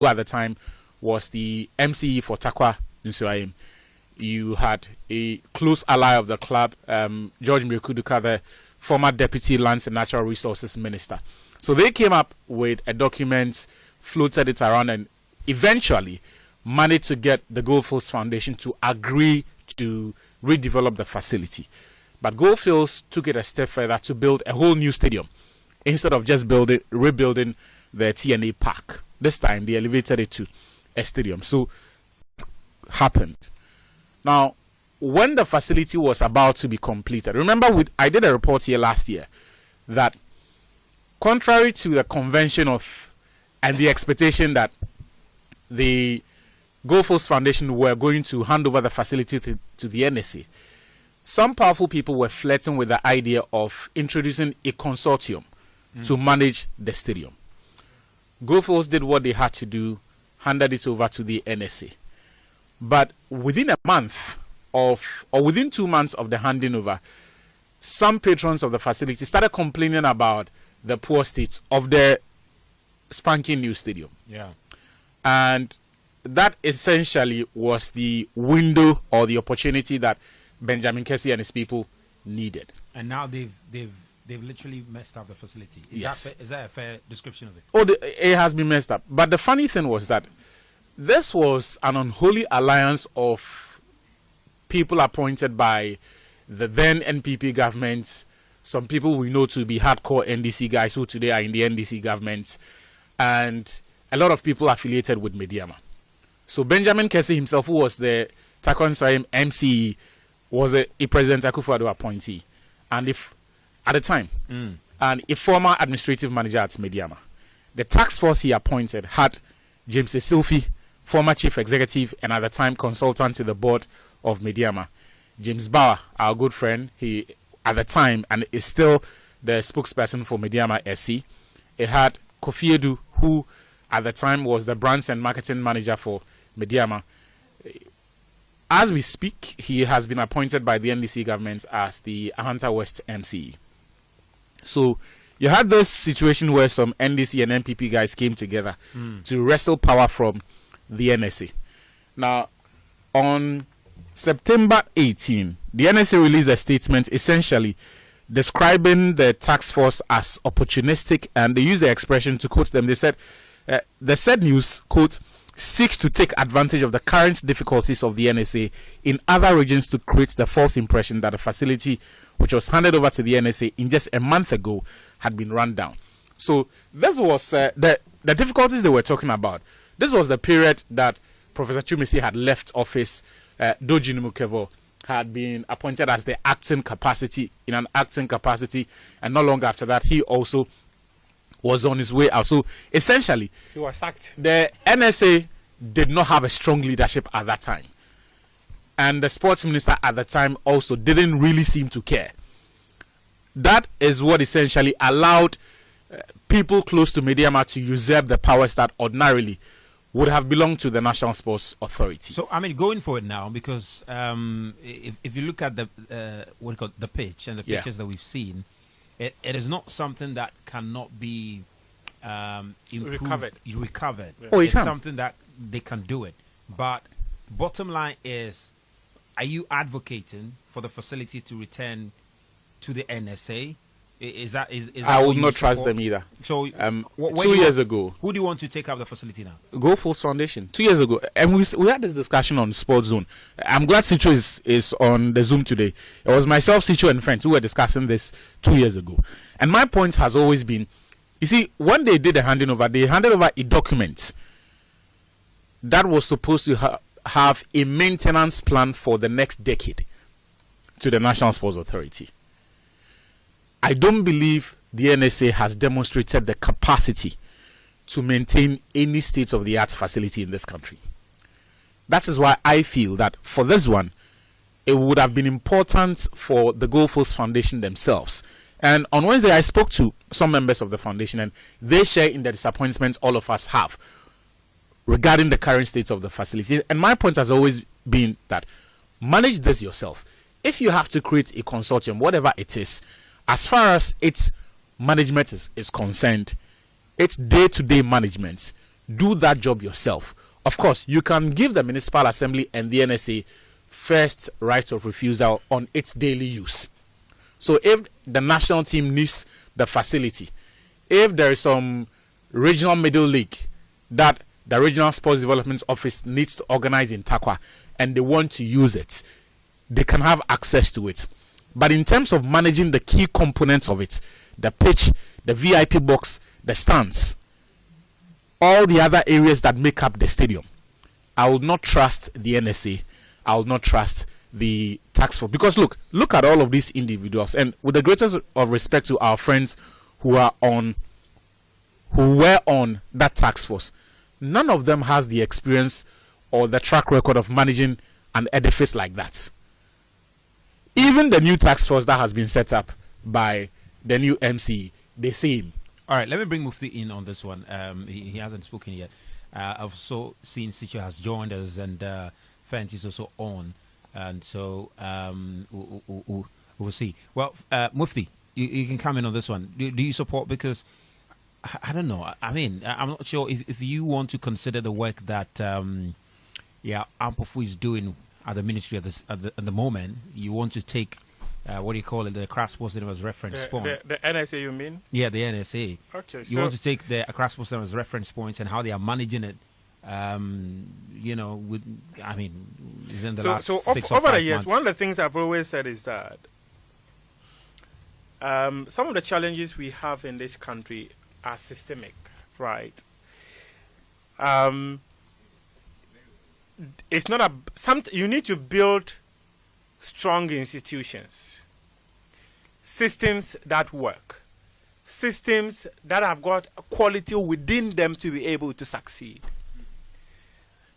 who at the time was the MCE for Takwa Nsuaim. You had a close ally of the club, George Mirkuduka, the former Deputy Lands and Natural Resources Minister. So they came up with a document, floated it around, and eventually managed to get the Goldfields Foundation to agree to redevelop the facility. But Goldfields took it a step further to build a whole new stadium instead of just rebuilding the TNA Park. This time they elevated it to a stadium. So happened. Now, when the facility was about to be completed, remember I did a report here last year that contrary to the convention and the expectation that the Goldfields Foundation were going to hand over the facility to the NSA, some powerful people were flirting with the idea of introducing a consortium to manage the stadium. Goldfields did what they had to do, handed it over to the NSA. But within a month within 2 months of the handing over, some patrons of the facility started complaining about the poor state of the spanking new stadium. Yeah. And that essentially was the window or the opportunity that Benjamin Kessie and his people needed. And now they've literally messed up the facility. Is that a fair description of it? It has been messed up. But the funny thing was that this was an unholy alliance of people appointed by the then NPP government, some people we know to be hardcore NDC guys who today are in the NDC government, and a lot of people affiliated with Mediama. So Benjamin Kessie himself, who was the Takwa Nsuaim MCE, was a President Akufo-Addo appointee, and at the time, and a former administrative manager at Mediama. The task force he appointed had James Esilfi, former chief executive and at the time consultant to the board of Mediama. James Bauer, our good friend, he at the time and is still the spokesperson for Mediama SC. It had Kofi Edu, who at the time was the brands and marketing manager for Mediama. As we speak, he has been appointed by the NDC government as the Ahanta West MCE. So you had this situation where some NDC and NPP guys came together to wrestle power from the NSA. Now, on September 18, the NSA released a statement essentially describing the task force as opportunistic, and they used the expression, to quote them, they said, the said news, quote, seeks to take advantage of the current difficulties of the NSA in other regions to create the false impression that the facility, which was handed over to the NSA in just a month ago, had been run down. So this was the difficulties they were talking about. This was the period that Professor Chumisi had left office. Doji Numukevo had been appointed as the acting capacity, and not long after that, he also was on his way out. So essentially, he was sacked. The NSA did not have a strong leadership at that time. And the sports minister at the time also didn't really seem to care. That is what essentially allowed people close to Mediama to usurp the powers that ordinarily would have belonged to the National Sports Authority. So, I mean, going forward now, because if you look at the the pitch and the pictures that we've seen, it is not something that cannot be improved, recovered. Yeah. Oh, it's something that they can do it. But bottom line is, are you advocating for the facility to return to the NSA? Is that I will not trust them either. So 2 years ago, who do you want to take up the facility now? Goldfields Foundation. 2 years ago, and we had this discussion on Sports Zone. I'm glad Sicho is on the Zoom today. It was myself, Sicho, and friends who were discussing this 2 years ago. And my point has always been, you see, when they did the handing over, they handed over a document that was supposed to have a maintenance plan for the next decade to the National Sports Authority. I don't believe the NSA has demonstrated the capacity to maintain any state-of-the-art facility in this country. That is why I feel that for this one, it would have been important for the Goldfields Foundation themselves. And on Wednesday, I spoke to some members of the foundation, and they share in the disappointment all of us have regarding the current state of the facility. And my point has always been that manage this yourself. If you have to create a consortium, whatever it is, as far as its management is concerned, its day-to-day management, do that job yourself. Of course, you can give the Municipal Assembly and the NSA first right of refusal on its daily use. So if the national team needs the facility, if there is some regional middle league that the Regional Sports Development Office needs to organize in Takwa and they want to use it, they can have access to it. But in terms of managing the key components of it, the pitch, the VIP box, the stands, all the other areas that make up the stadium, I will not trust the NSA. I will not trust the task force. Because look at all of these individuals, and with the greatest of respect to our friends who were on that task force, none of them has the experience or the track record of managing an edifice like that. Even the new task force that has been set up by the new MC, the same. All right, let me bring Mufti in on this one. He hasn't spoken yet. I've also seen Sicho has joined us, and Fent is also on. And so we'll see. Well, Mufti, you can come in on this one. Do you support? Because I don't know. I mean, I'm not sure if you want to consider the work that Ampofu is doing at the ministry at the moment. You want to take what do you call it? The Accra Sports Center as reference point. The NSA, you mean? Yeah, the NSA. Okay. You want to take the Accra Sports Center as reference points and how they are managing it. Is in the last 6 or 5 over the years, months. one of the things I've always said is that some of the challenges we have in this country are systemic, right? It's not you need to build strong institutions, systems that work, systems that have got quality within them to be able to succeed.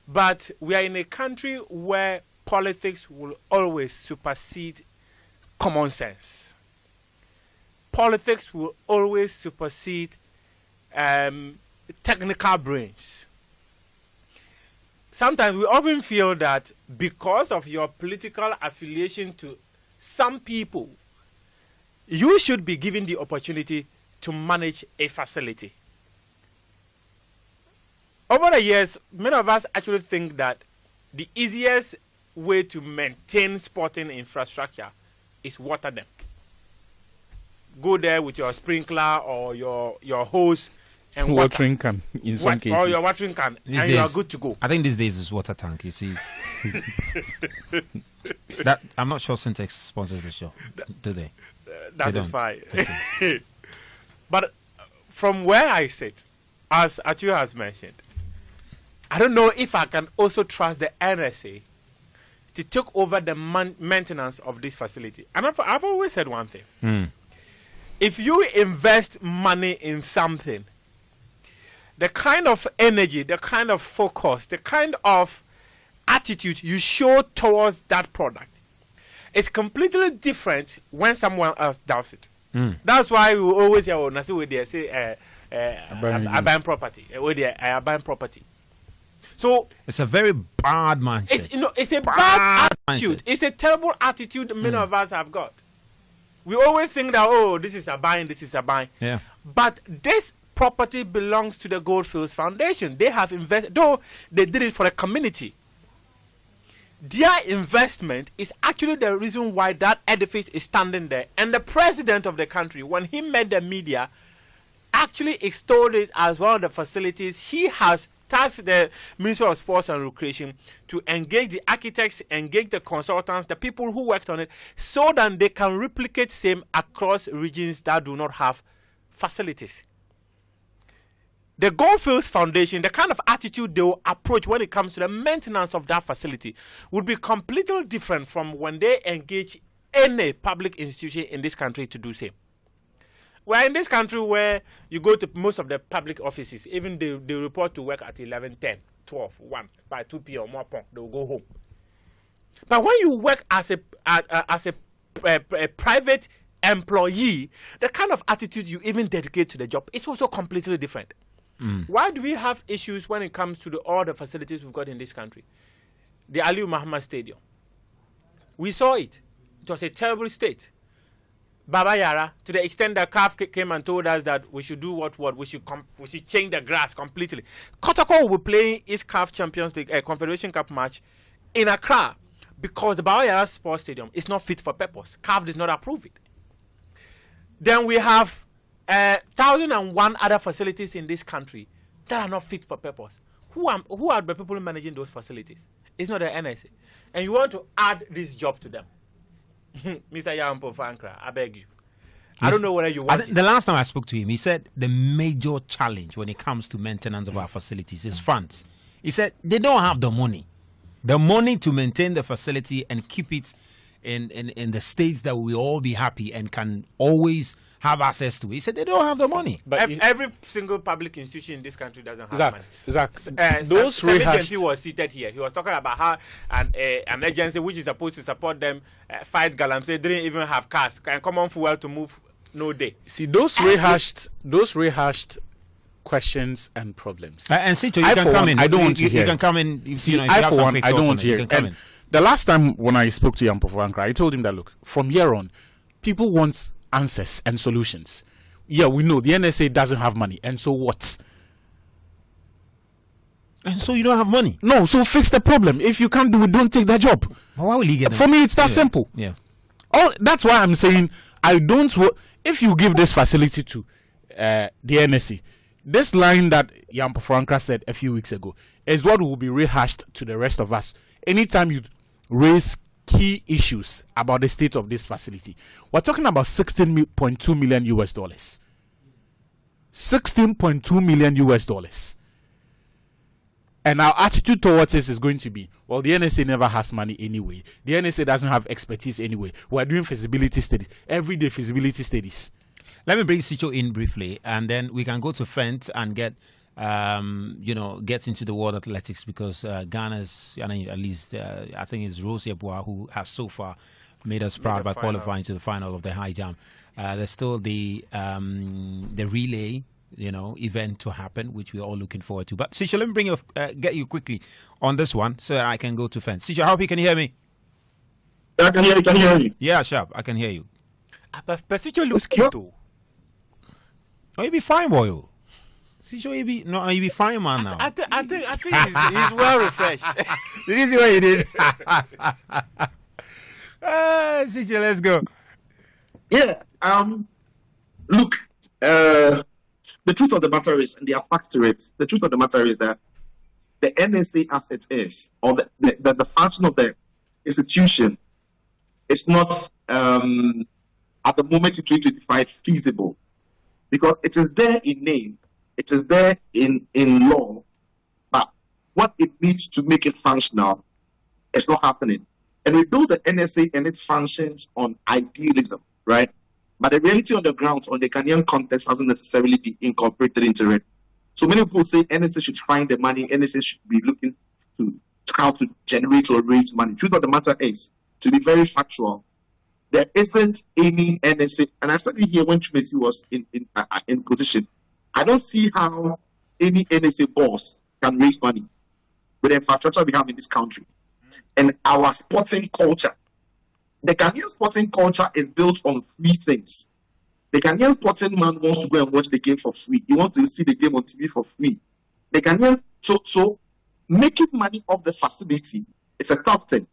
But we are in a country where politics will always supersede common sense. Politics will always supersede technical brains. Sometimes we often feel that because of your political affiliation to some people, you should be given the opportunity to manage a facility. Over the years, many of us actually think that the easiest way to maintain sporting infrastructure is water them. Go there with your sprinkler or your hose and watering can in some cases. Or your watering can, and you are good to go. I think these days is water tank, you see. That I'm not sure Syntex sponsors the show, do they? That they is don't. fine. Okay. But from where I sit, as Atu has mentioned, I don't know if I can also trust the NSA to take over the maintenance of this facility. And I've always said one thing. If you invest money in something, the kind of energy, the kind of focus, the kind of attitude you show towards that product is completely different when someone else does it. That's why we always hear, I buy property. I buy property. So it's a very bad mindset. It's a bad attitude. Mindset. It's a terrible attitude many of us have got. We always think that, this is a buying, this is a buying. Yeah. But this property belongs to the Goldfields Foundation. They have invested, though they did it for the community. Their investment is actually the reason why that edifice is standing there. And the president of the country, when he met the media, actually extolled it as one of the facilities he has tasked the Ministry of Sports and Recreation to engage the architects, engage the consultants, the people who worked on it, so that they can replicate same across regions that do not have facilities. The Goldfields Foundation, the kind of attitude they will approach when it comes to the maintenance of that facility would be completely different from when they engage any public institution in this country to do same. We're in this country where you go to most of the public offices, even they report to work at 11, 10, 12, 1, by 2 p.m. they'll go home. But when you work as a private employee, the kind of attitude you even dedicate to the job is also completely different. Why do we have issues when it comes to all the facilities we've got in this country? The Aliu Muhammad Stadium. We saw it. It was a terrible state. Baba Yara, to the extent that CAF came and told us that we should do what we should change the grass completely. Kotoko will be playing his CAF Champions League Confederation Cup match in Accra because the Baba Yara Sports Stadium is not fit for purpose. CAF did not approve it. Then we have 1,001 other facilities in this country that are not fit for purpose. Who are the people managing those facilities? It's not the NSA. And you want to add this job to them. Mr. Yampo Fankra, I beg you. I don't know whether you want it. The last time I spoke to him, he said the major challenge when it comes to maintenance of our facilities is funds. He said they don't have the money. The money to maintain the facility and keep it in the states that we all be happy and can always have access to. He said they don't have the money. But every single public institution in this country doesn't have money. Those agency was seated here. He was talking about how an agency which is supposed to support them fight galamsey didn't even have cars and common fuel to move no day. See those rehashed questions and problems. And Sito, you can come in. I don't want to hear. You can come in. See, I for one, I don't want to hear. And the last time when I spoke to Yampo Fankra, I told him that look, from here on, people want answers and solutions. Yeah, we know the NSA doesn't have money, and so what? And so you don't have money? No, so fix the problem. If you can't do it, don't take that job. Well, why will he get it? For me, it's that simple. Yeah. That's why I'm saying I don't. If you give this facility to the NSA, this line that Yampo Fankra said a few weeks ago is what will be rehashed to the rest of us. Anytime you raise key issues about the state of this facility, we're talking about $16.2 million US. $16.2 million US. And our attitude towards this is going to be, well, the NSA never has money anyway. The NSA doesn't have expertise anyway. We're doing feasibility studies, everyday feasibility studies. Let me bring Sicho in briefly, and then we can go to Fent and get into the world athletics because Ghana's, at least I think it's Rosie Abua who has so far made us proud by qualifying to the final of the high jump. There's still the relay, event to happen, which we're all looking forward to. But Sicho, let me get you quickly on this one so that I can go to Fent. Sicho, I hope you can hear me. I can hear you. Can you hear me? Yeah, sharp. I can hear you. But Sicho looks cute too. Oh, you be fine, boy. Sicho, you be fine, man. Now, I think he's well refreshed. Did you see what you did? Sicho, let's go. Yeah. Look. The truth of the matter is, and there are facts to it. The truth of the matter is that the NSA, as it is, or the function of the institution, is not at the moment in 2025 feasible, because it is there in name, it is there in law, but what it needs to make it functional is not happening. And we build the NSA and its functions on idealism, right? But the reality on the ground, on the Ghanaian context, hasn't necessarily been incorporated into it. So many people say NSA should find the money, NSA should be looking to how to generate or raise money. Truth of the matter is, to be very factual, there isn't any NSA, and I said it here when Chumesi was in position. I don't see how any NSA boss can raise money with the infrastructure we have in this country and our sporting culture. The Ghanaian sporting culture is built on three things. The Ghanaian sporting man wants to go and watch the game for free. He wants to see the game on TV for free. The Ghanaian, so making money off the facility, it's a tough thing.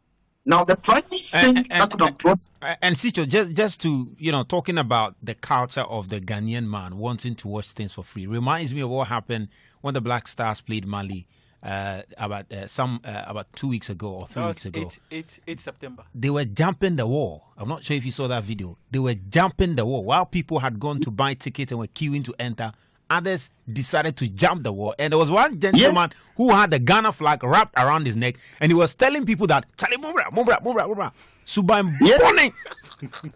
Now, the primary thing that could have brought... And Sicho, just to, talking about the culture of the Ghanaian man wanting to watch things for free, reminds me of what happened when the Black Stars played Mali about 2 weeks ago or 3 weeks ago. 8 September. They were jumping the wall. I'm not sure if you saw that video. They were jumping the wall. While people had gone to buy tickets and were queuing to enter, others decided to jump the wall. And there was one gentleman who had the Ghana flag wrapped around his neck, and he was telling people that, Charlie, Mubra. Subam morning.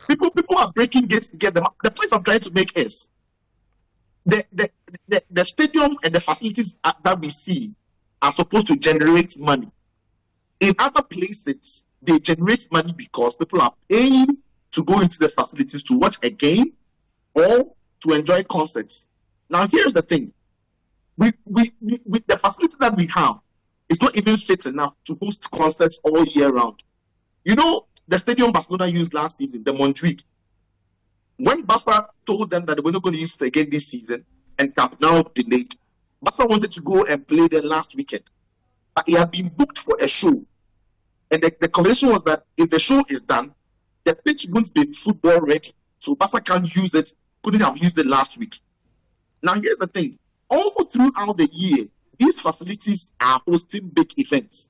People are breaking gates to get them. The point I'm trying to make is the stadium and the facilities that we see are supposed to generate money. In other places, they generate money because people are paying to go into the facilities to watch a game or to enjoy concerts. Now, here's the thing. The facility that we have is not even fit enough to host concerts all year round. The stadium Barcelona used last season, the Montjuic, When Barca told them that they were not going to use it again this season, and Camp Nou delayed, Barca wanted to go and play there last weekend. But he had been booked for a show. And the conversation was that if the show is done, the pitch won't be football ready. So Barca can't use it, couldn't have used it last week. Now here's the thing. All throughout the year, these facilities are hosting big events.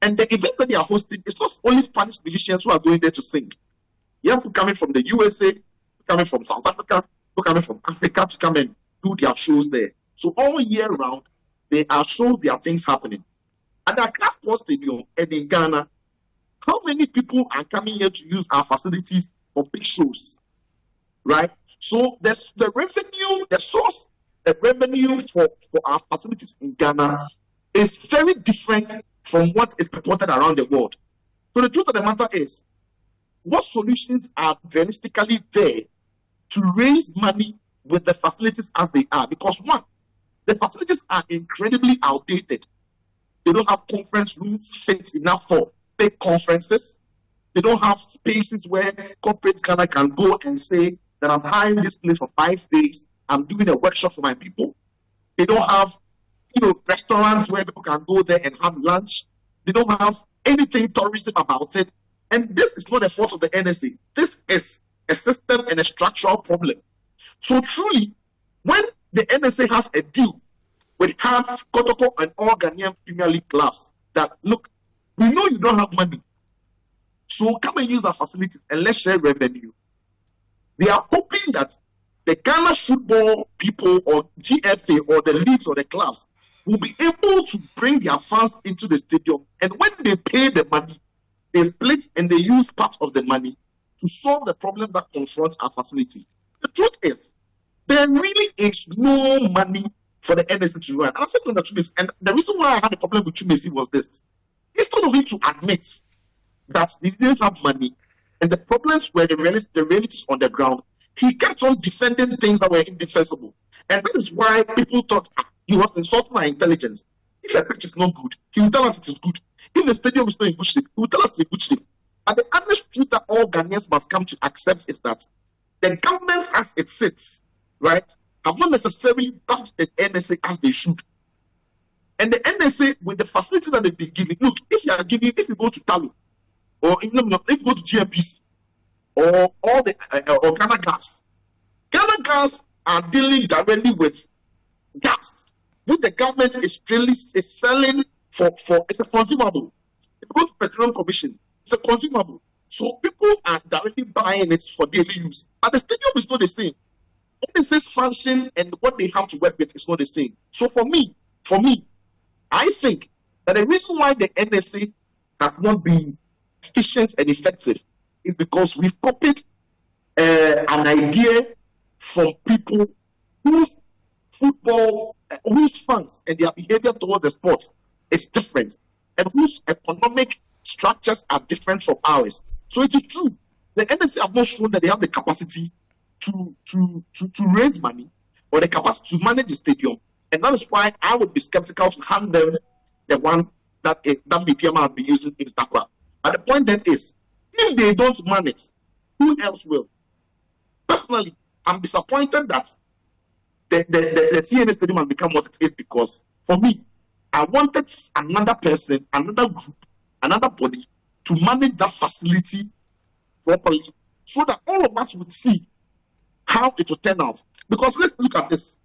And the event that they are hosting is not only Spanish musicians who are going there to sing. You have people coming from the USA, coming from South Africa, people coming from Africa to come and do their shows there. So all year round, there are shows, there are things happening. At the Accra Sports Stadium and in Ghana, how many people are coming here to use our facilities for big shows? Right? So there's the revenue, the source, the revenue for our facilities in Ghana is very different from what is reported around the world. So the truth of the matter is, what solutions are realistically there to raise money with the facilities as they are? Because one, the facilities are incredibly outdated. They don't have conference rooms fit enough for big conferences. They don't have spaces where corporate Ghana can go and say that I'm hiring this place for 5 days. I'm doing a workshop for my people. They don't have, restaurants where people can go there and have lunch. They don't have anything tourism about it. And this is not a fault of the NSA. This is a system and a structural problem. So truly, when the NSA has a deal with Hearts, Kotoko, and all Ghanaian Premier League clubs that, look, we know you don't have money, so come and use our facilities and let's share revenue. They are hoping that the Ghana football people or GFA or the leagues or the clubs will be able to bring their fans into the stadium. And when they pay the money, they split and they use part of the money to solve the problem that confronts our facility. The truth is, there really is no money for the NSA to run. And I said to Chumesi, and the reason why I had a problem with Chumesi was this. Instead of him to admit that he didn't have money and the problems were the realities on the ground, he kept on defending things that were indefensible. And that is why people thought he was insulting our intelligence. If a pitch is not good, he will tell us it is good. If the stadium is not in good shape, he will tell us it's in good shape. And the honest truth that all Ghanaians must come to accept is that the government as it sits, right, have not necessarily backed the NSA as they should. And the NSA, with the facility that they've been giving, look, if you go to Talo, or if you go to GMPC, or all the or Ghana Gas are dealing directly with gas, which the government is selling for it's a consumable. If you go to Petroleum Commission, it's a consumable. So people are directly buying it for daily use. But the stadium is not the same. NSA's function and what they have to work with is not the same. So for me, I think that the reason why the NSA has not been efficient and effective is because we've copied an idea from people whose football, whose fans and their behavior towards the sports is different, and whose economic structures are different from ours. So it is true. The NSA have not shown that they have the capacity to raise money or the capacity to manage the stadium, and that is why I would be skeptical to hand them the one that BPM has been using in Takwa. But the point then is, if they don't manage, who else will? Personally, I'm disappointed that the TNA stadium has become what it is, because for me, I wanted another person, another group, another body to manage that facility properly, so that all of us would see how it will turn out. Because let's look at this.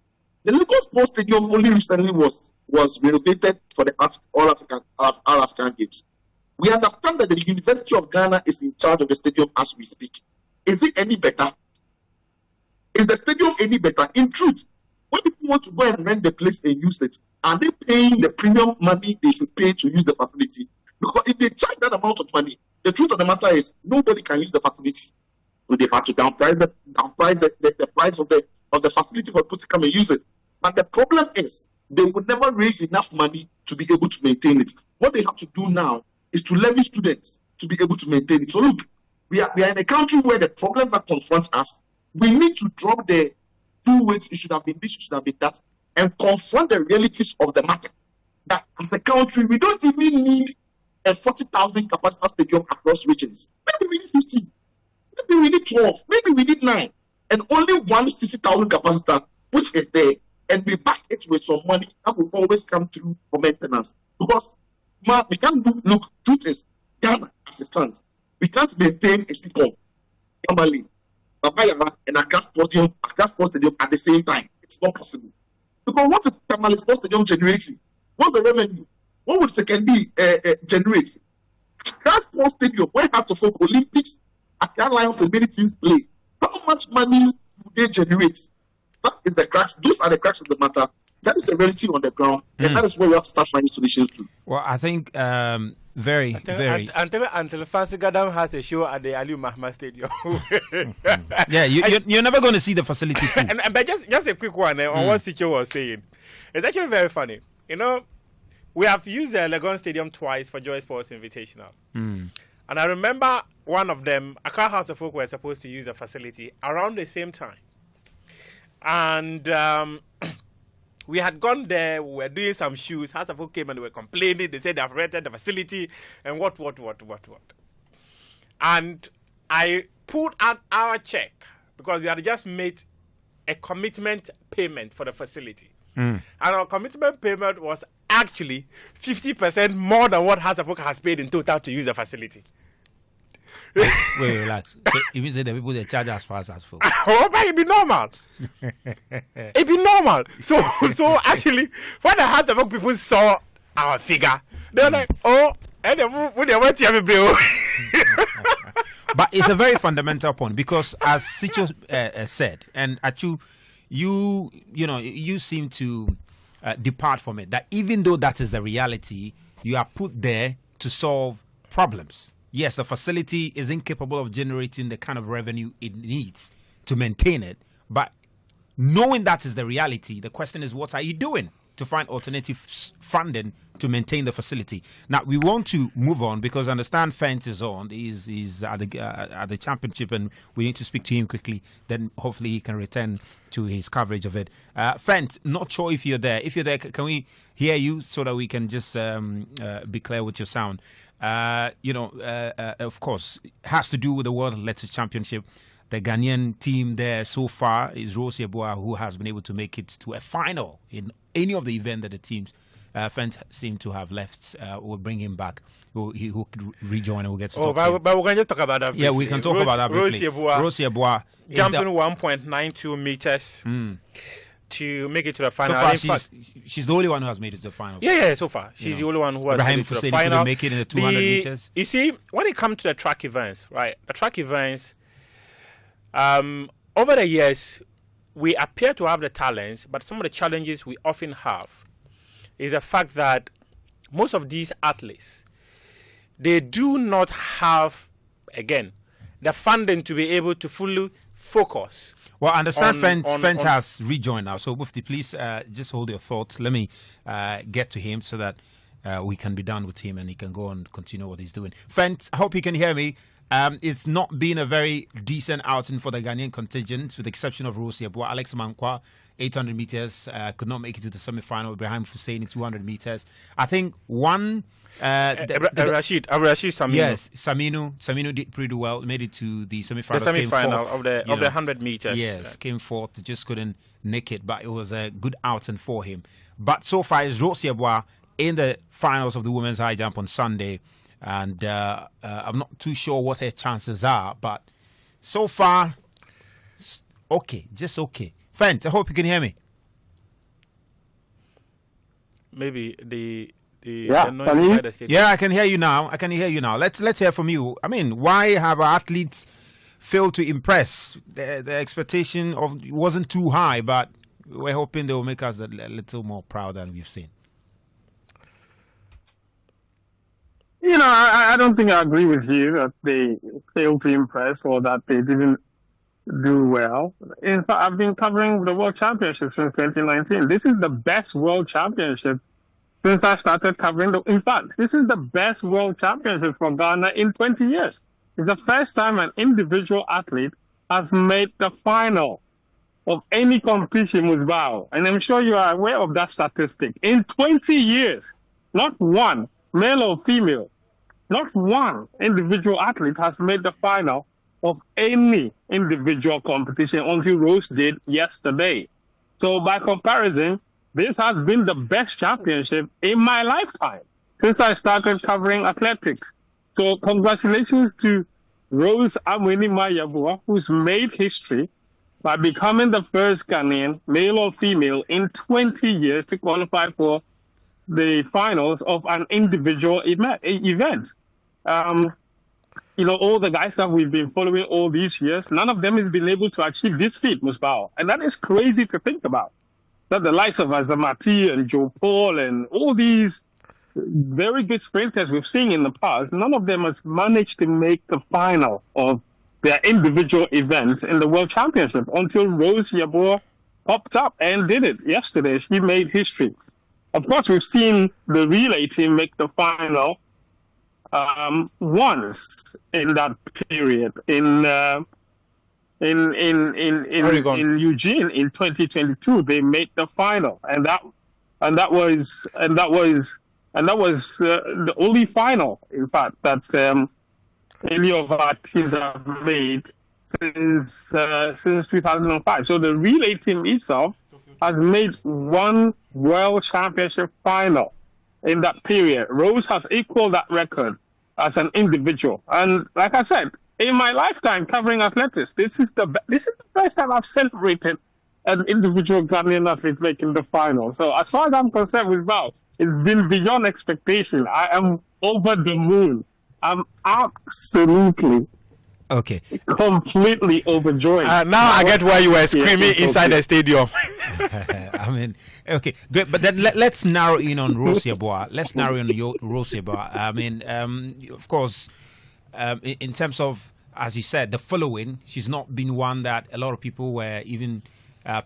The Lagos Sports Stadium only recently was renovated for the All African Games. We understand that the University of Ghana is in charge of the stadium as we speak. Is it any better? Is the stadium any better? In truth, when people want to go and rent the place and use it, are they paying the premium money they should pay to use the facility? Because if they charge that amount of money, the truth of the matter is nobody can use the facility. So they have to downprice the price of the facility for people to come and use it. But the problem is they would never raise enough money to be able to maintain it. What they have to do now is to levy students to be able to maintain it. So look, we are in a country where the problem that confronts us, we need to drop the do it, it should have been this, it should have been that, and confront the realities of the matter. That as a country, we don't even need a 40,000 capacity stadium across regions. Maybe we need 15. Maybe we need 12, maybe we need 9, and only one 60,000 capacitor, which is there, and we back it with some money that will always come through for maintenance. Because we can't look, truth is, Ghana as it stands, we can't maintain a sitcom, Kamali, Babayama, and Accra Sports Stadium at the same time. It's not possible. Because what is Kamali Sports Stadium generating? What's the revenue? What would Secondary generate? Accra Sports Stadium, where Hearts of Oak Olympics, Accra Lions and many teams play, how much money do they generate? That is the cracks. Those are the cracks of the matter. That is the reality on the ground, and that is where we have to start finding solutions to. Well, I think very. Until Fancy Gadam has a show at the Ali Mahmoud Stadium. Yeah, you're never going to see the facility. But just a quick one on what Sicho was saying. It's actually very funny. You know, we have used the Legon Stadium twice for Joy Sports Invitational. And I remember one of them, Accra House of Folk were supposed to use the facility around the same time. And we had gone there, we were doing some shoes. House of Folk came and they were complaining. They said they have rented the facility and what. And I pulled out our check because we had just made a commitment payment for the facility. And our commitment payment was actually 50% more than what House of Folk has paid in total to use the facility. Wait, relax. So you mean say the people they charge as fast as folk? Oh, but it'd be normal. It'd be normal. So actually, when the House of Folk people saw our figure, they were like, oh, and they went to have a bill. But it's a very fundamental point because, as Sicho said, and Achu, you seem to depart from it. That even though that is the reality, you are put there to solve problems. Yes, the facility is incapable of generating the kind of revenue it needs to maintain it. But knowing that is the reality, the question is, what are you doing to find alternative funding to maintain the facility? Now, we want to move on because I understand Fent is on. He's at the championship and we need to speak to him quickly. Then hopefully he can return to his coverage of it. Fent, not sure if you're there. If you're there, can we hear you so that we can just be clear with your sound? Of course, has to do with the World Athletics Championship. The Ghanaian team there so far is Rose Yeboah, who has been able to make it to a final in any of the event that the teams Fent seem to have left. We'll bring him back. He will rejoin and we'll get to talk to him. But we're going to talk about that briefly. Yeah, we can talk about that briefly. Rose Yeboah jumping 1.92 meters to make it to the final. So far, she's the only one who has made it to the final. Yeah, so far. She's the only one who has made it to the final. Make it in the 200 meters. You see, when it comes to the track events, right, the track events, over the years, we appear to have the talents, but some of the challenges we often have is the fact that most of these athletes, they do not have, again, the funding to be able to fully focus. Well, I understand Fent has rejoined now. So, Mufti, please just hold your thoughts. Let me get to him so that we can be done with him and he can go and continue what he's doing. Fent, I hope you can hear me. It's not been a very decent outing for the Ghanaian contingent, with the exception of Rose Yeboah. Alex Mankwa, 800 meters, could not make it to the semi-final. Ibrahim Hussein, 200 meters. I think one... Rashid Saminu. Yes, Saminu did pretty well, made it to the semi-final. The semi-final of the 100 meters. Yes, came fourth, just couldn't nick it, but it was a good outing for him. But so far, it's Rose Yeboah in the finals of the women's high jump on Sunday. And I'm not too sure what her chances are, but so far, okay, just okay. Fent, I hope you can hear me. Maybe the noise I can hear you now. Let's hear from you. I mean, why have our athletes failed to impress? The expectation wasn't too high, but we're hoping they will make us a little more proud than we've seen. I don't think I agree with you that they failed to impress or that they didn't do well. In fact, I've been covering the World Championship since 2019. This is the best World Championship since I started covering in fact, this is the best World Championship for Ghana in 20 years. It's the first time an individual athlete has made the final of any competition with VAO. And I'm sure you are aware of that statistic. In 20 years, not one, male or female, not one individual athlete has made the final of any individual competition until Rose did yesterday. So by comparison, this has been the best championship in my lifetime since I started covering athletics. So congratulations to Rose Amweni-Mayabua, who's made history by becoming the first Ghanaian, male or female, in 20 years to qualify for the finals of an individual event. All the guys that we've been following all these years, none of them has been able to achieve this feat, Musbao. And that is crazy to think about. That the likes of Azamati and Joe Paul and all these very good sprinters we've seen in the past, none of them has managed to make the final of their individual events in the World Championship until Rose Yeboah popped up and did it yesterday. She made history. Of course, we've seen the relay team make the final once in that period in Eugene in 2022. They made the final, and that was the only final, in fact, that any of our teams have made since 2005. So the relay team itself has made one World Championship final in that period. Rose has equaled that record as an individual. And like I said, in my lifetime covering athletics, this is the first time I've celebrated an individual Ghanaian athlete making the final. So as far as I'm concerned with Val, it's been beyond expectation. I am over the moon. I'm absolutely completely overjoyed. Now I get why you were screaming inside the stadium. I mean, okay, good. But then let's narrow in on Rose Yeboah. Let's narrow in on Rose Yeboah. I mean, of course, in terms of, as you said, the following, she's not been one that a lot of people were even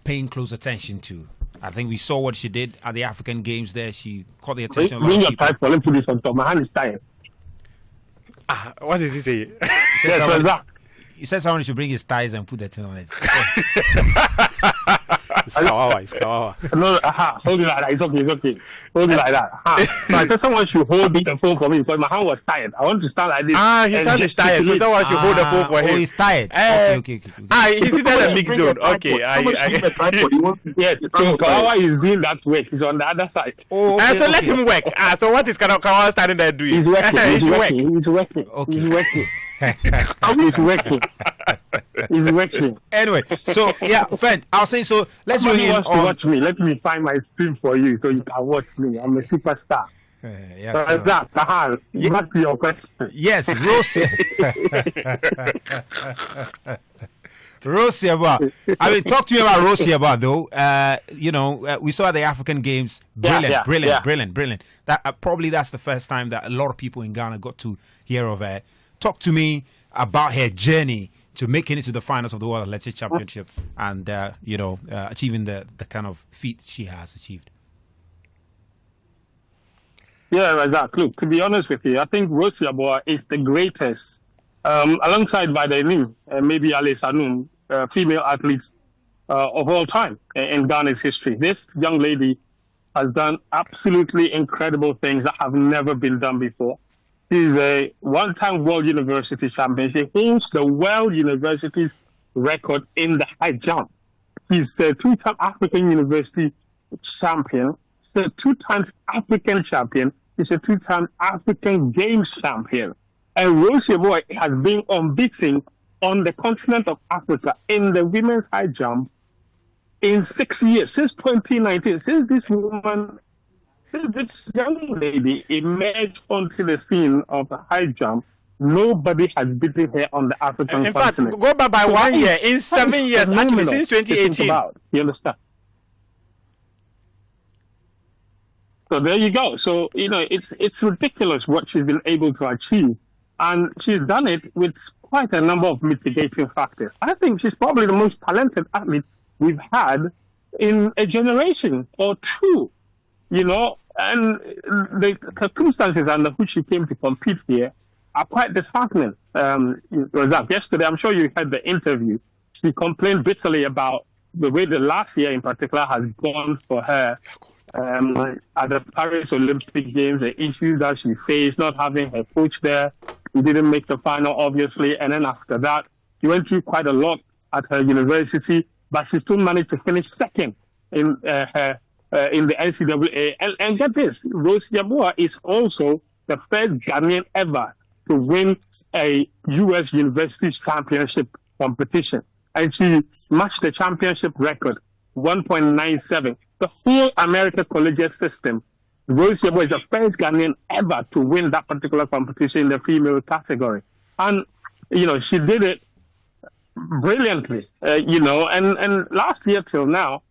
paying close attention to. I think we saw what she did at the African Games there. She caught the attention of a lot of people. Let me put this on top. My hand is tired. What did he say? He said someone should bring his ties and put the thing on it. It's kawawa. No, hold it like that. It's okay. Hold it like that. So I said someone should hold the phone for me because my hand was tired. I want to stand like this. His hand is tired, so someone should hold the phone for him. Oh, he's tired. Okay. He's in the mix zone. Okay. So Kawawa is doing that work. He's on the other side. So let him work. So what is Kawawa standing there doing? He's working. He's working. Okay. He's working. He's working. He's working. Anyway, so yeah, friend, I'll say so. Let's Somebody wants to watch me. Let me find my stream for you so you can watch me. I'm a superstar. Back to your question. Yes, Rose. Rose Yeboah. I mean, talk to me about Rose Yeboah, though. We saw at the African Games. Brilliant. That probably that's the first time that a lot of people in Ghana got to hear of her. Talk to me about her journey to making it to the finals of the World Athletics Championship and, achieving the kind of feat she has achieved. Yeah, Razak. Look, to be honest with you, I think Rose Yeboah is the greatest, alongside Badeni and maybe Ali Sanum, female athletes of all time in Ghana's history. This young lady has done absolutely incredible things that have never been done before. She's a one-time World University champion. She holds the World University's record in the high jump. She's a two-time African University champion. She's a two-time African champion. She's a two-time African Games champion. And Rose Yeboah has been unbeaten on the continent of Africa in the women's high jump in 6 years, since 2019, since this young lady emerged onto the scene of the high jump. Nobody has beaten her on the African continent. In fact, go back by 1 year, in 7 years, actually, since 2018. You understand? So there you go. So, it's ridiculous what she's been able to achieve. And she's done it with quite a number of mitigating factors. I think she's probably the most talented athlete we've had in a generation or two. And the circumstances under which she came to compete here are quite disheartening. Yesterday, I'm sure you had the interview. She complained bitterly about the way the last year in particular has gone for her at the Paris Olympic Games, the issues that she faced, not having her coach there. He didn't make the final, obviously. And then after that, She went through quite a lot at her university, but she still managed to finish second in in the NCAA. And get this, Rose Yeboah is also the first Ghanaian ever to win a U.S. Universities Championship competition. And she smashed the championship record, 1.97. The whole American collegiate system, Rose Yeboah is the first Ghanaian ever to win that particular competition in the female category. And, she did it brilliantly, and last year till now,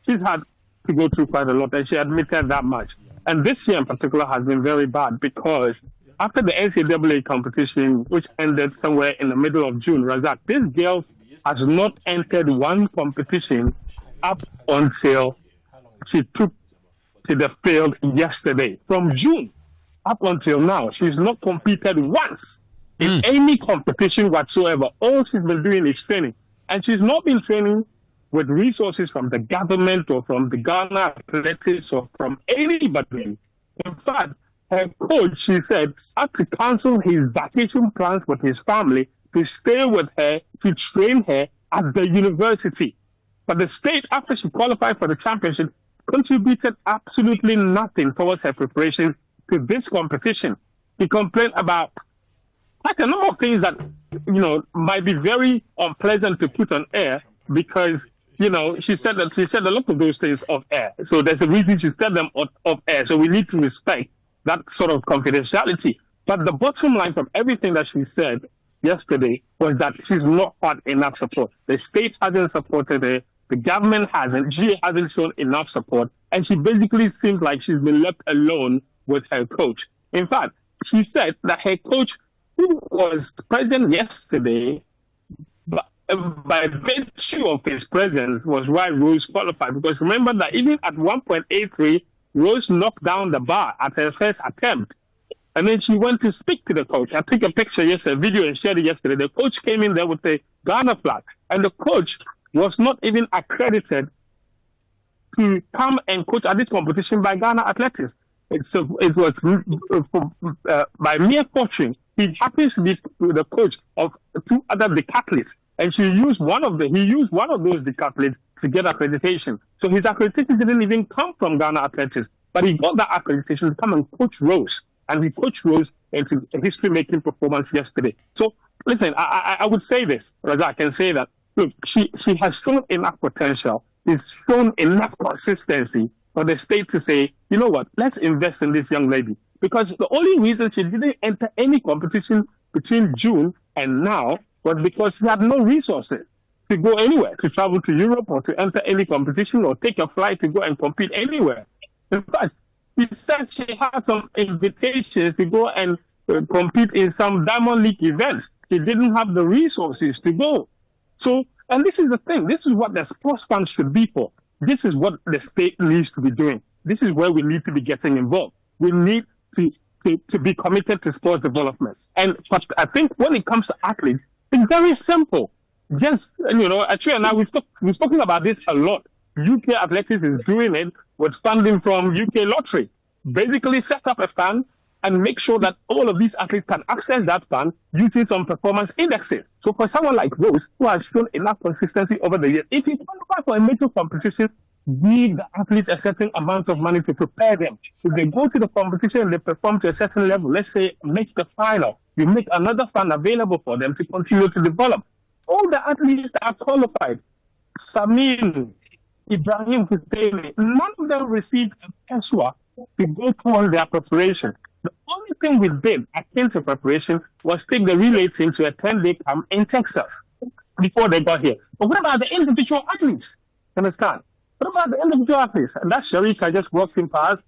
she's had to go through quite a lot, and she admitted that much. And this year in particular has been very bad because after the NCAA competition, which ended somewhere in the middle of June, Razak, this girl has not entered one competition up until she took to the field yesterday. From June up until now, she's not competed once in any competition whatsoever. All she's been doing is training. And she's not been training with resources from the government or from the Ghana Athletics or from anybody. In fact, her coach, she said, had to cancel his vacation plans with his family to stay with her, to train her at the university. But the state, after she qualified for the championship, contributed absolutely nothing towards her preparation to this competition. He complained about quite a number of things that, might be very unpleasant to put on air because, she said a lot of those things off air. So there's a reason she said them off air. So we need to respect that sort of confidentiality. But the bottom line from everything that she said yesterday was that she's not had enough support. The state hasn't supported her. The government hasn't. She hasn't shown enough support. And she basically seems like she's been left alone with her coach. In fact, she said that her coach, who was present yesterday, by virtue of his presence, was why Rose qualified. Because remember that even at 1.83, Rose knocked down the bar at her first attempt. And then she went to speak to the coach. I took a picture yesterday, a video, and shared it yesterday. The coach came in there with the Ghana flag. And the coach was not even accredited to come and coach at this competition by Ghana Athletics. It was by mere fortune. He happens to be the coach of two other decathletes. And he used one of those decathletes to get accreditation. So his accreditation didn't even come from Ghana Athletics, but he got that accreditation to come and coach Rose. And he coached Rose into a history-making performance yesterday. So listen, I would say this, Raza, I can say that, look, she has shown enough potential. She's shown enough consistency for the state to say, you know what, let's invest in this young lady. Because the only reason she didn't enter any competition between June and now was because she had no resources to go anywhere, to travel to Europe or to enter any competition or take a flight to go and compete anywhere. In fact, she said she had some invitations to go and compete in some Diamond League events. She didn't have the resources to go. So, and this is the thing. This is what the sports funds should be for. This is what the state needs to be doing. This is where we need to be getting involved. We need to be committed to sports development. But I think when it comes to athletes, it's very simple. Just, Achille and I, we've spoken about this a lot. UK Athletics is doing it with funding from UK Lottery. Basically set up a fund and make sure that all of these athletes can access that fund using some performance indexes. So for someone like Rose, who has shown enough consistency over the years, if you qualify for a major competition, give the athletes a certain amount of money to prepare them. If they go to the competition and they perform to a certain level, let's say make the final, you make another fund available for them to continue to develop. All the athletes that are qualified, Samin, Ibrahim Hussein, none of them received a peswa to go towards their preparation. The only thing we did akin to preparation was take the relay team to a 10-day camp in Texas before they got here. But what about the individual athletes? Understand? What about the individual athletes? And that Sharika just walks in past.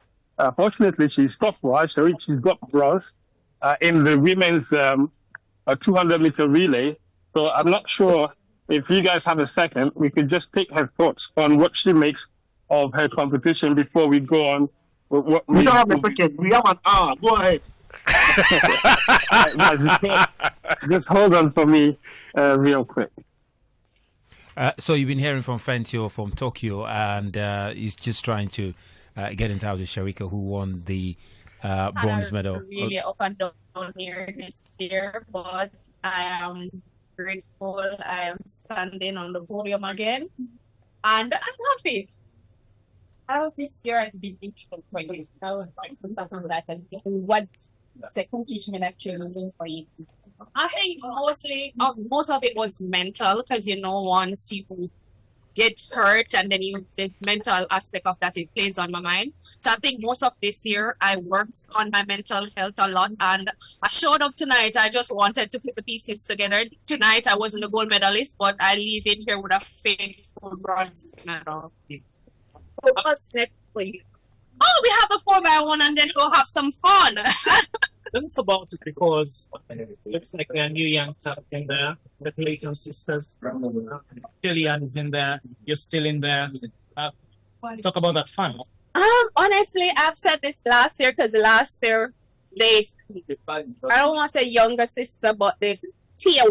Fortunately, she's stopped for us. She's got bronze in the women's 200-meter relay. So I'm not sure if you guys have a second, we could just take her thoughts on what she makes of her competition before we go on. We don't have a second. We have an hour. Go ahead. Just hold on for me real quick. So you've been hearing from Fentio from Tokyo, and he's just trying to get in touch with Sharika, who won the bronze medal. Really up and down here this year, but I am grateful I am standing on the podium again. And I'm happy. How this year has been difficult for you? How that and what the accomplishment actually mean for you? I think most of it was mental because once you get hurt and then the mental aspect of that, it plays on my mind. So I think most of this year I worked on my mental health a lot, and I showed up tonight. I just wanted to put the pieces together. Tonight I wasn't a gold medalist, but I leave in here with a faithful bronze medal. What's next for you? Oh, we have the 4x1 and then go have some fun. Tell us about it, because it looks like a new young talent in there. The Clayton sisters. Killian is in there. You're still in there. Talk about that fun. Honestly, I've said this last year because last year I don't want to say younger sister, but Tia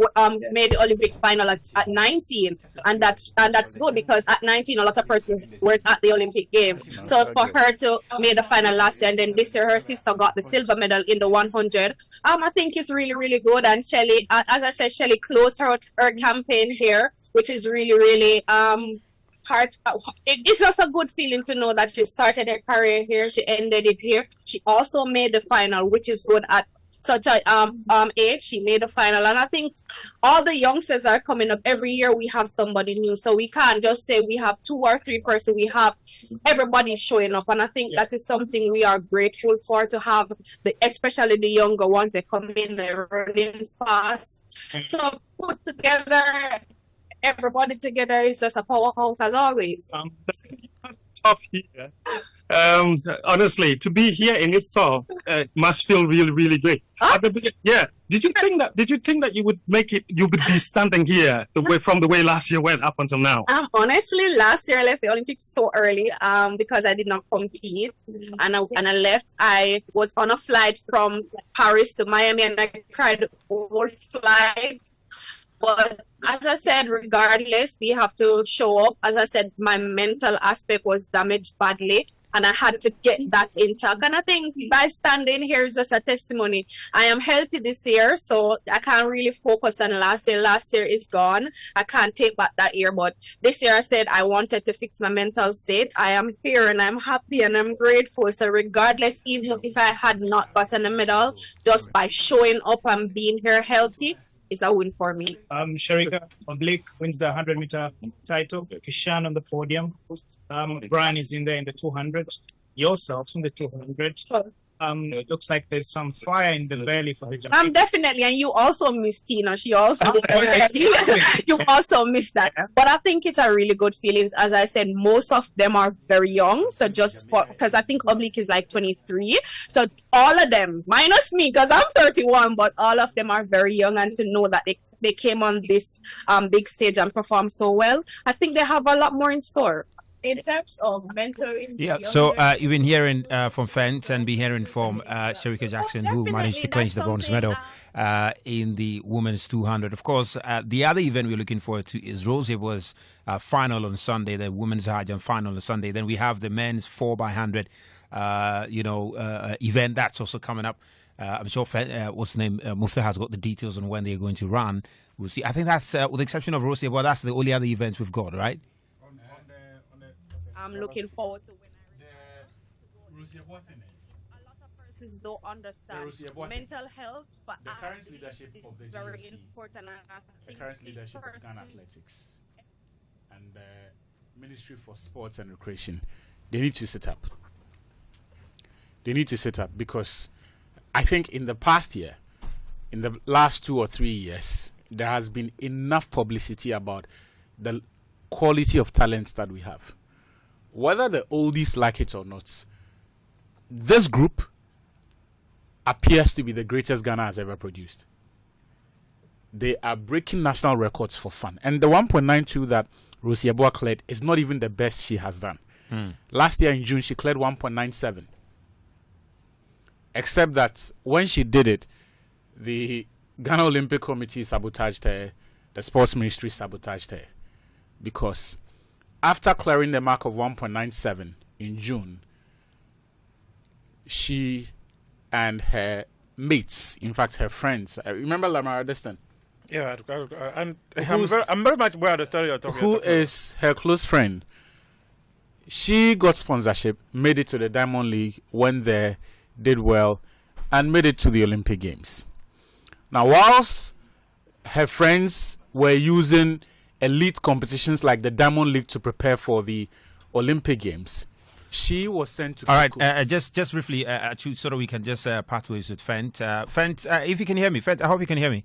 made the Olympic final at 19, and that's good because at 19 a lot of persons weren't at the Olympic Games. So for her to make the final last year, and then this year her sister got the silver medal in the 100, I think it's really, really good. And Shelly, as I said, Shelly closed her campaign here, which is really, really heart. It's just a good feeling to know that she started her career here, she ended it here. She also made the final, which is good at such a age. She made the final, and I think all the youngsters are coming up. Every year we have somebody new, so we can't just say we have 2 or 3 persons. We have everybody showing up, and I think that is something we are grateful for, to have especially the younger ones. They come in, they're running fast, so put together, everybody together is just a powerhouse as always. Tough here. Honestly, to be here in itself must feel really, really great. Yeah. Did you think that you would make it? You would be standing here from the way last year went up until now. Honestly, last year I left the Olympics so early because I did not compete, and I left. I was on a flight from Paris to Miami, and I cried the whole flight. But as I said, regardless, we have to show up. As I said, my mental aspect was damaged badly, and I had to get that intact. And I think by standing here is just a testimony. I am healthy this year, so I can't really focus on last year. Last year is gone. I can't take back that year. But this year I said I wanted to fix my mental state. I am here and I'm happy and I'm grateful. So regardless, even if I had not gotten a medal, just by showing up and being here healthy, is a win for me. Sharika Blake wins the 100-meter title. Kishan on the podium. Brian is in there in the 200. Yourself in the 200. It looks like there's some fire in the belly for the Jamaican. Definitely, and you also miss Tina. She also you also miss that. But I think it's a really good feeling. As I said, most of them are very young. So just because I think Oblique is like 23. So all of them, minus me, because I'm 31, but all of them are very young, and to know that they came on this big stage and performed so well, I think they have a lot more in store. In terms of mentoring, so you've been hearing from Fent and been hearing from Sharika Jackson, who managed to clinch the bronze medal in the women's 200. Of course, the other event we're looking forward to is Rosie's final on Sunday, the women's high jump final on Sunday. Then we have the men's 4x100 event that's also coming up. I'm sure Mufta has got the details on when they're going to run. We'll see. I think that's with the exception of Rosie, but that's the only other events we've got, right? I'm looking forward to when a lot of persons don't understand mental health for the current leadership is of the very GOC, important. the current leadership of Ghana Athletics, and the Ministry for Sports and Recreation, they need to sit up. They need to sit up because I think in the past year, in the last 2 or 3 years, there has been enough publicity about the quality of talents that we have. Whether the oldies like it or not, this group appears to be the greatest Ghana has ever produced. They are breaking national records for fun. And the 1.92 that Rosie Abua cleared is not even the best she has done. Last year in June, she cleared 1.97. Except that when she did it, the Ghana Olympic Committee sabotaged her, the Sports Ministry sabotaged her. Because after clearing the mark of 1.97 in June, she and her mates, in fact her friends, remember Lamar Destin? Yeah, and I'm very much aware of the story you're talking about. Who is her close friend? She got sponsorship, made it to the Diamond League, went there, did well, and made it to the Olympic Games. Now, whilst her friends were using elite competitions like the Diamond League to prepare for the Olympic Games, she was sent to. All right, just briefly, so that we can just part ways with Fent. Fent, if you can hear me, Fent, I hope you can hear me.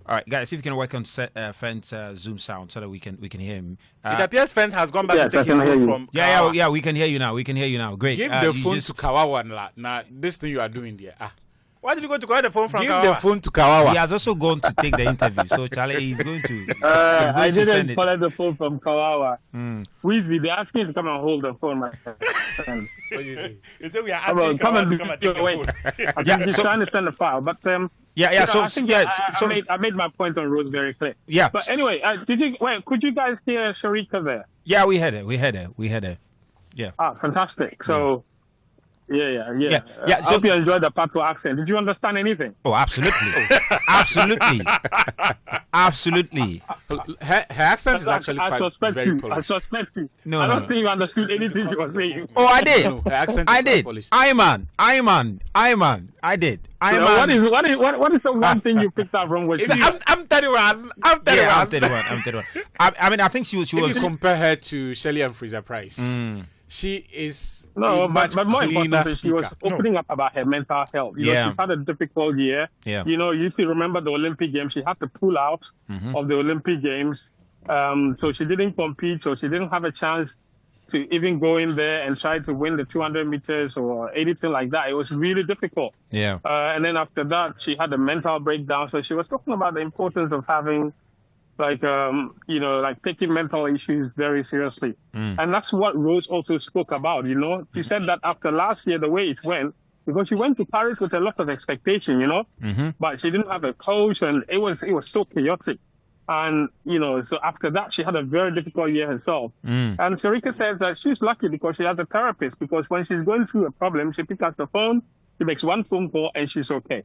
All right, guys, if you can work on Fent's Zoom sound so that we can hear him. It appears Fent has gone back Yes, to take his phone from Kawawa. Yeah, we can hear you now. We can hear you now. Great. Give the phone to Kawawa. Now, this thing you are doing there. Why did you go to collect the phone from Give Kawawa? the phone to Kawawa. He has also gone to take the interview. So, Charlie, he's going to. I to send didn't it. collect the phone from Kawawa. Weezy, they asked me to come and hold the phone, my friend. What did you say? You say we are Come on, asking come Kawawa and to do come and your take the way. phone. I think he's trying to send a file, but Yeah. you know, So, I think I made my point on Rose very clear. Yeah. But anyway, could you guys hear Sharika there? Yeah, we had it. Yeah. Ah, fantastic. So, yeah. Yeah, I so- hope you enjoyed the Patois accent. Did you understand anything? Oh, absolutely. Absolutely. Her accent is actually I quite suspect very you. Polish. I suspect you. No, I no, don't no. think you understood anything you were saying. Oh, I did. No, her accent is I quite did. Polish. I man. I did. What is the one thing you picked up wrong with you? I'm 31. I'm 31. Yeah, I'm 31. I mean, I think she was. If you compare her to Shelley and Fraser Price, she is No, a much but more cleaner importantly, she was speaker. opening up about her mental health. You know, Yeah. she's had a difficult year. Yeah. You know, you still remember the Olympic Games. She had to pull out of the Olympic Games. So she didn't compete, so she didn't have a chance to even go in there and try to win the 200 meters or anything like that. It was really difficult. Yeah. And then after that, she had a mental breakdown. So she was talking about the importance of having, taking mental issues very seriously. And that's what Rose also spoke about, you know. She said that after last year, the way it went, because she went to Paris with a lot of expectation, you know, but she didn't have a coach and it was so chaotic. And, you know, so after that, she had a very difficult year herself. And Sharika says that she's lucky because she has a therapist, because when she's going through a problem, she picks up the phone, she makes one phone call and she's okay.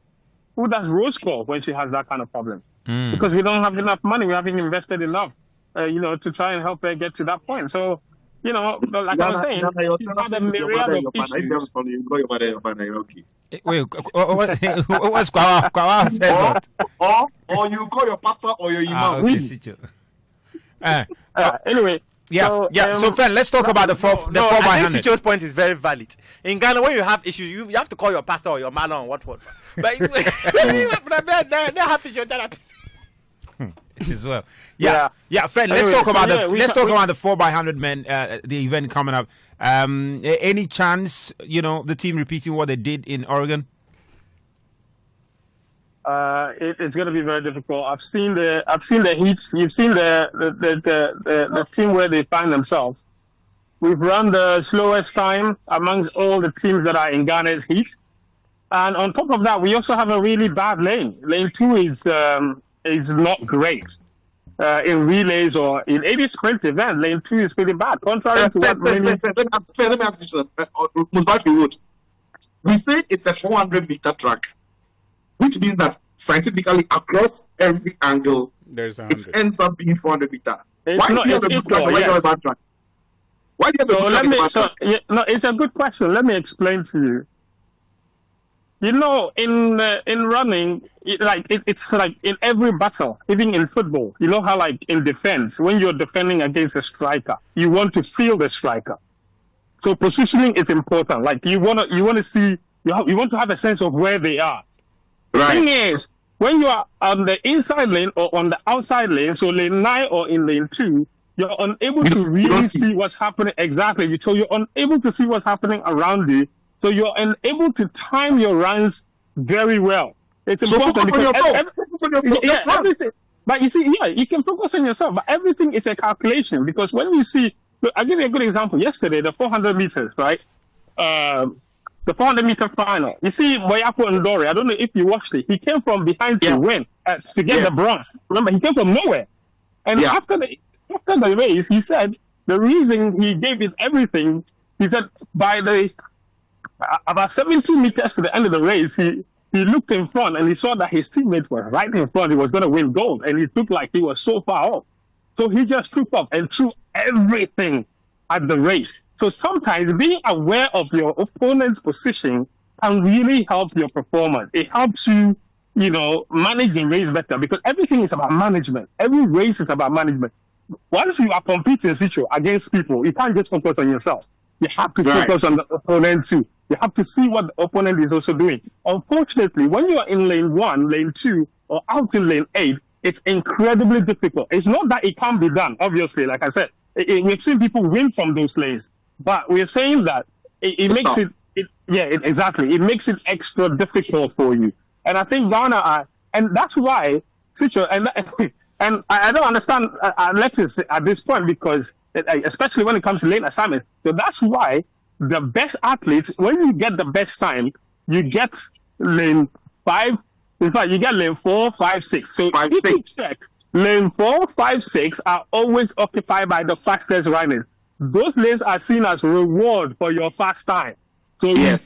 Who does Rose call when she has that kind of problem? Because we don't have enough money. We haven't invested enough, to try and help her get to that point. So, you know, like I was saying, she's had a myriad of issues. Wait, what's Kwawa says what? Or you call your pastor or your imam. Okay, Sicho. Anyway. So, so Fen, let's talk about the 4 by I 100. think Sicho's point is very valid. In Ghana, when you have issues, you have to call your pastor or your man on what. But they have physiotherapy. It is well. Yeah, Fen, let's talk about the 4 by 100 men, the event coming up. Any chance, the team repeating what they did in Oregon? It's going to be very difficult. I've seen the heats. You've seen the team where they find themselves. We've run the slowest time amongst all the teams that are in Ghana's heat, and on top of that, we also have a really bad lane. Lane 2 is not great in relays or in any sprint event. Lane 2 is pretty bad. Contrary to what many. Let me ask you something. We say it's a 400-meter track, which means that scientifically across every angle, There's it ends up being 400 meter. It's Why do not- you have a it's good track? equal, Why do you have a yes. bad track? Why do you have a So good let track? me. and a bad track? It's a good question. Let me explain to you. You know, in running, it's like in every battle, even in football. You know how, like in defense, when you're defending against a striker, you want to feel the striker. So positioning is important. Like you want to see, you want to have a sense of where they are. Right. Thing is, when you are on the inside lane or on the outside lane, so lane 9 or in lane 2, you're unable to really see what's happening exactly. So you're unable to see what's happening around you. So you're unable to time your runs very well. It's So important focus on because yourself. Focus on yourself. Just run. everything. But you see, you can focus on yourself, but everything is a calculation, because when you see, look, I'll give you a good example. Yesterday, the 400 meters, right? The 400-meter final. You see, Boyako Ndore, I don't know if you watched it. He came from behind to win, to get the bronze. Remember, he came from nowhere. And after the race, he said the reason he gave it everything, he said by about 70 meters to the end of the race, he he looked in front and he saw that his teammate was right in front. He was going to win gold, and it looked like he was so far off. So he just took off and threw everything at the race. So sometimes being aware of your opponent's position can really help your performance. It helps you, manage the race better, because everything is about management. Every race is about management. Once you are competing against people, you can't just focus on yourself. You have to focus on the opponent too. You have to see what the opponent is also doing. Unfortunately, when you are in lane 1, lane 2, or out in lane 8, it's incredibly difficult. It's not that it can't be done, obviously, like I said. We've seen people win from those lanes. But we're saying that it makes exactly. It makes it extra difficult for you. And I think Ghana and that's why, and I don't understand Alexis at this point, because especially when it comes to lane assignment. So that's why the best athletes, when you get the best time, you get lane 5. In fact, you get lane 4, 5, 6. So if you check, lane 4, 5, 6 are always occupied by the fastest runners. Those lanes are seen as reward for your fast time. So they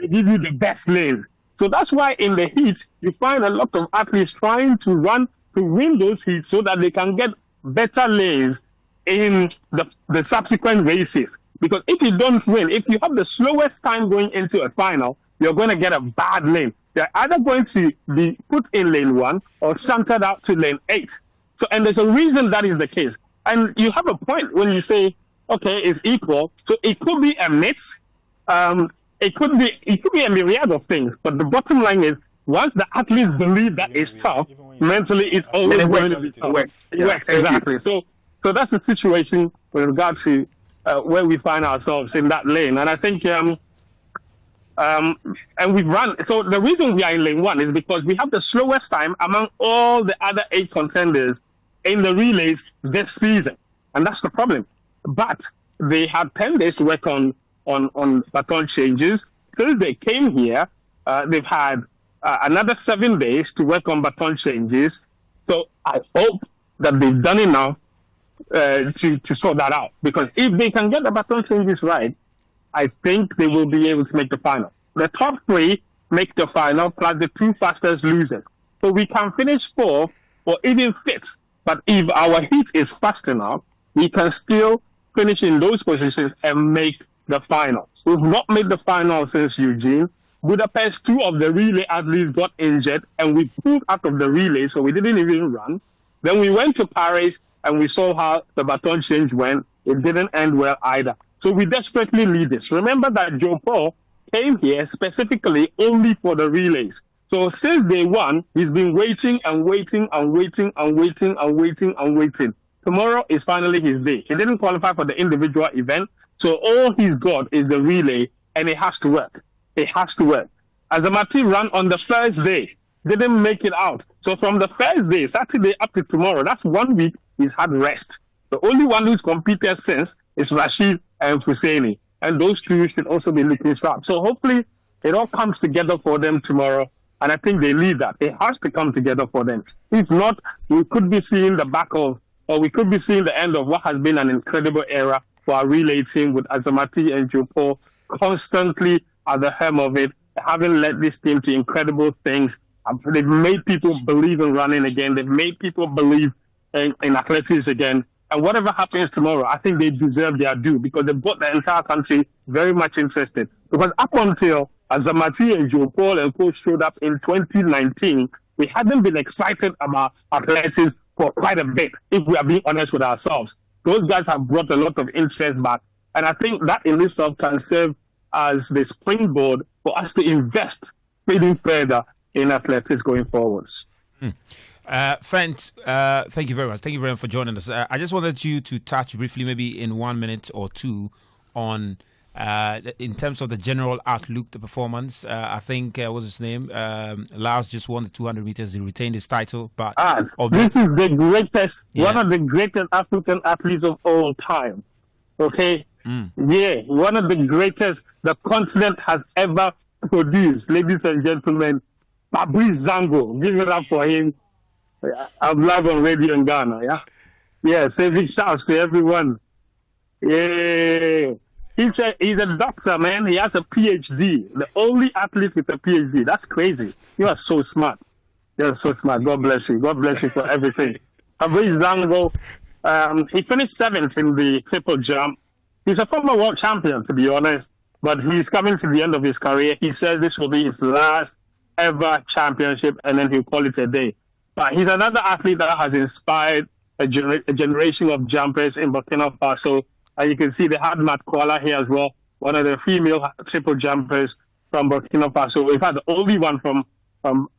give you the best lanes. So that's why in the heats, you find a lot of athletes trying to run to win those heats so that they can get better lanes in the subsequent races. Because if you don't win, if you have the slowest time going into a final, you're going to get a bad lane. They're either going to be put in lane 1 or shunted out to lane 8. So, and there's a reason that is the case. And you have a point when you say, okay, it's equal. So it could be a mix. It could be a myriad of things. But the bottom line is, once the athletes believe that it's tough, mentally it's always going to be tough. It works, exactly. So that's the situation with regard to where we find ourselves in that lane. And I think, and we've run. So the reason we are in lane 1 is because we have the slowest time among all the other 8 contenders in the relays this season, and that's the problem. But they had 10 days to work on baton changes. Since they came here, they've had another 7 days to work on baton changes. So I hope that they've done enough to sort that out. Because if they can get the baton changes right, I think they will be able to make the final. The top 3 make the final, plus the 2 fastest losers. So we can finish 4th or even 5th. But if our heat is fast enough, we can still finish in those positions and make the final. We've not made the final since Eugene. Budapest, 2 of the relay athletes got injured, and we pulled out of the relay, so we didn't even run. Then we went to Paris, and we saw how the baton change went. It didn't end well either. So we desperately need this. Remember that Joe Paul came here specifically only for the relays. So since day 1, he's been waiting and waiting and waiting and waiting and waiting and waiting. Tomorrow is finally his day. He didn't qualify for the individual event, so all he's got is the relay, and it has to work. It has to work. Azamati ran on the first day, didn't make it out. So from the first day, Saturday up to tomorrow, that's 1 week he's had rest. The only one who's competed since is Rashid and Husseini, and those 2 should also be looking sharp. So hopefully it all comes together for them tomorrow, and I think they need that. It has to come together for them. If not, we could be seeing we could be seeing the end of what has been an incredible era for our relay team, with Azamati and Joe Paul constantly at the helm of it, having led this team to incredible things. They've made people believe in running again. They've made people believe in athletics again. And whatever happens tomorrow, I think they deserve their due, because they brought the entire country very much interested. Because up until Azamati and Joe Paul and Coach showed up in 2019, we hadn't been excited about athletics for quite a bit, if we are being honest with ourselves. Those guys have brought a lot of interest back. And I think that in itself can serve as the springboard for us to invest even further in athletics going forwards. Friend, thank you very much. Thank you very much for joining us. I just wanted you to touch briefly, maybe in 1 minute or 2, on in terms of the general outlook, the performance. I think, what's his name? Lars just won the 200 meters. He retained his title. But this is the greatest, one of the greatest African athletes of all time. Okay? Yeah, one of the greatest the continent has ever produced. Ladies and gentlemen, Fabrice Zango. Give it up for him. I'm live on radio in Ghana, yeah? Yeah, say big shouts to everyone. Yeah. He's a doctor, man. He has a PhD. The only athlete with a PhD. That's crazy. You are so smart. You're so smart. God bless you. God bless you for everything. Fabrice Zango, he finished 7th in the triple jump. He's a former world champion, to be honest, but he's coming to the end of his career. He said this will be his last ever championship, and then he'll call it a day. But he's another athlete that has inspired a generation of jumpers in Burkina Faso. And you can see they had Matt Kuala here as well, one of the female triple jumpers from Burkina Faso. In fact, the only one from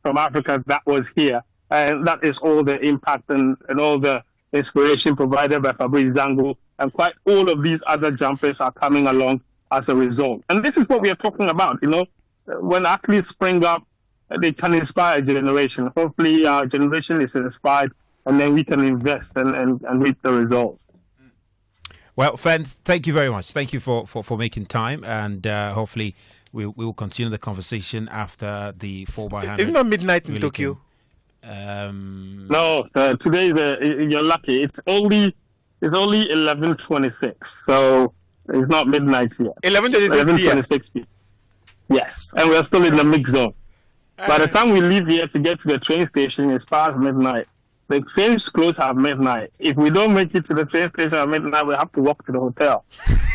Africa that was here. And that is all the impact and all the inspiration provided by Fabrice Zango. And quite all of these other jumpers are coming along as a result. And this is what we are talking about, when athletes spring up, they can inspire a generation. Hopefully our generation is inspired, and then we can invest and reap the results. Well, friends, thank you very much. Thank you for making time, and hopefully we will continue the conversation after the 4x100. It's not midnight in Tokyo. No, today you're lucky. It's only 11:26, so it's not midnight yet. 11:26 p.m. Yes, and we're still in the mix zone. By the time we leave here to get to the train station, it's past midnight. The trains close at midnight. If we don't make it to the train station at midnight, we have to walk to the hotel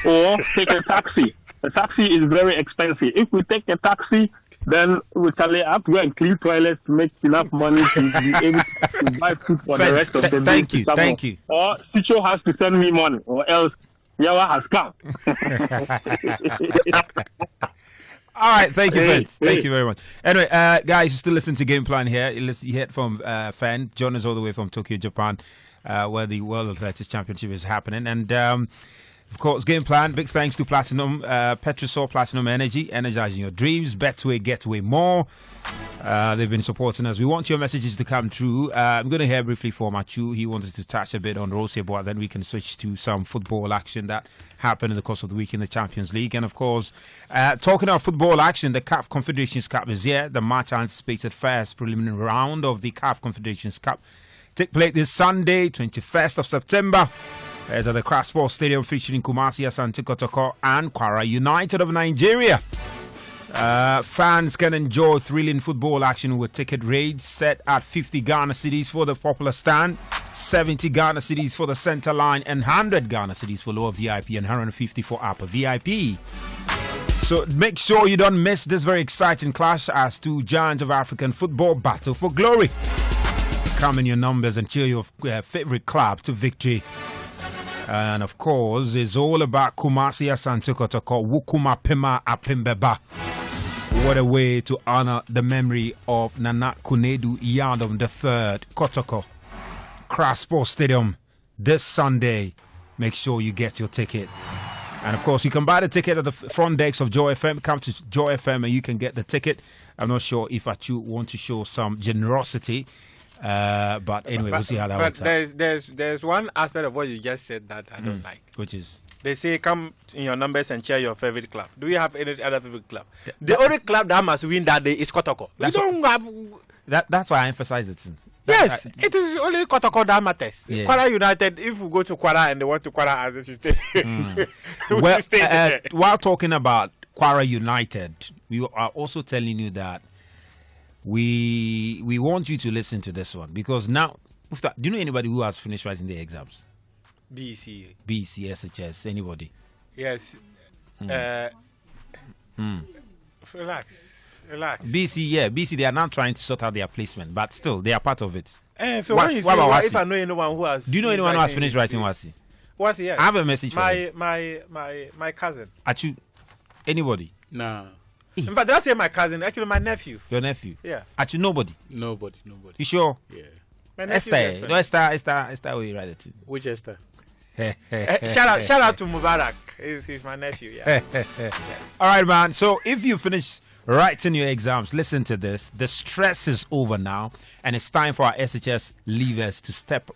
or take a taxi. The taxi is very expensive. If we take a taxi, then we can have to go and clean toilets to make enough money to be able to buy food for the rest of the day. Thank you. Or Sicho has to send me money, or else Yawa has come. All right, thank you, Vince. Thank you very much. Anyway, guys, you still listen to Game Plan here. You heard from Fan, join us all the way from Tokyo, Japan, where the World Athletics Championship is happening. And, of course, Game Plan, big thanks to Platinum, Petrosol Platinum Energy, energizing your dreams, Betway, Getway more. They've been supporting us. We want your messages to come through. I'm going to hear briefly from Machu. He wanted to touch a bit on Rosebo, then we can switch to some football action that happened in the course of the week in the Champions League. And, of course, talking about football action, the CAF Confederations Cup is here. The much anticipated first preliminary round of the CAF Confederations Cup take place this Sunday, 21st of September. As at the Crash Sports Stadium featuring Kumasi Asante Kotoko and Kwara United of Nigeria. Fans can enjoy thrilling football action with ticket rates set at 50 Ghana cedis for the popular stand, 70 Ghana cedis for the center line, and 100 Ghana cedis for lower VIP and 150 for upper VIP. So make sure you don't miss this very exciting clash as two giants of African football battle for glory. Come in your numbers and cheer your favorite club to victory. And of course, it's all about Kumasi Asante Kotoko, Wukuma Pema Apimbeba. What a way to honor the memory of Nana Kunedu Yadom III, Kotoko. Crash Sports Stadium this Sunday. Make sure you get your ticket. And of course, you can buy the ticket at the front decks of Joy FM. Come to Joy FM and you can get the ticket. I'm not sure if Achu want to show some generosity. But anyway, we'll see how that works out. There's one aspect of what you just said that I don't like. Which is? They say come in your numbers and cheer your favorite club. Do you have any other favorite club? The only club that must win that day is Kotoko. That's why I emphasize it. Yes, it is only Kotoko that matters. Yeah. Kwara United, if we go to Kwara and they want to Kwara as they should stay. Well, while talking about Kwara United, we are also telling you that we want you to listen to this one because now, do you know anybody who has finished writing their exams? BC, SHS, anybody? Yes. Relax. BC, they are now trying to sort out their placement, but still, they are part of it. So if I know anyone who has... Do you know anyone who has finished writing Wasi? Wasi, yes. I have a message for you. My cousin. Achu, anybody? No. In fact, don't say my cousin. Actually, my nephew. Your nephew? Yeah. Actually, nobody. You sure? Yeah. Esther. No, Esther. Will you write it? Which Esther? Shout out to Mubarak. He's my nephew. Yeah. All right, man. So if you finish writing your exams, listen to this. The stress is over now, and it's time for our SHS leavers to step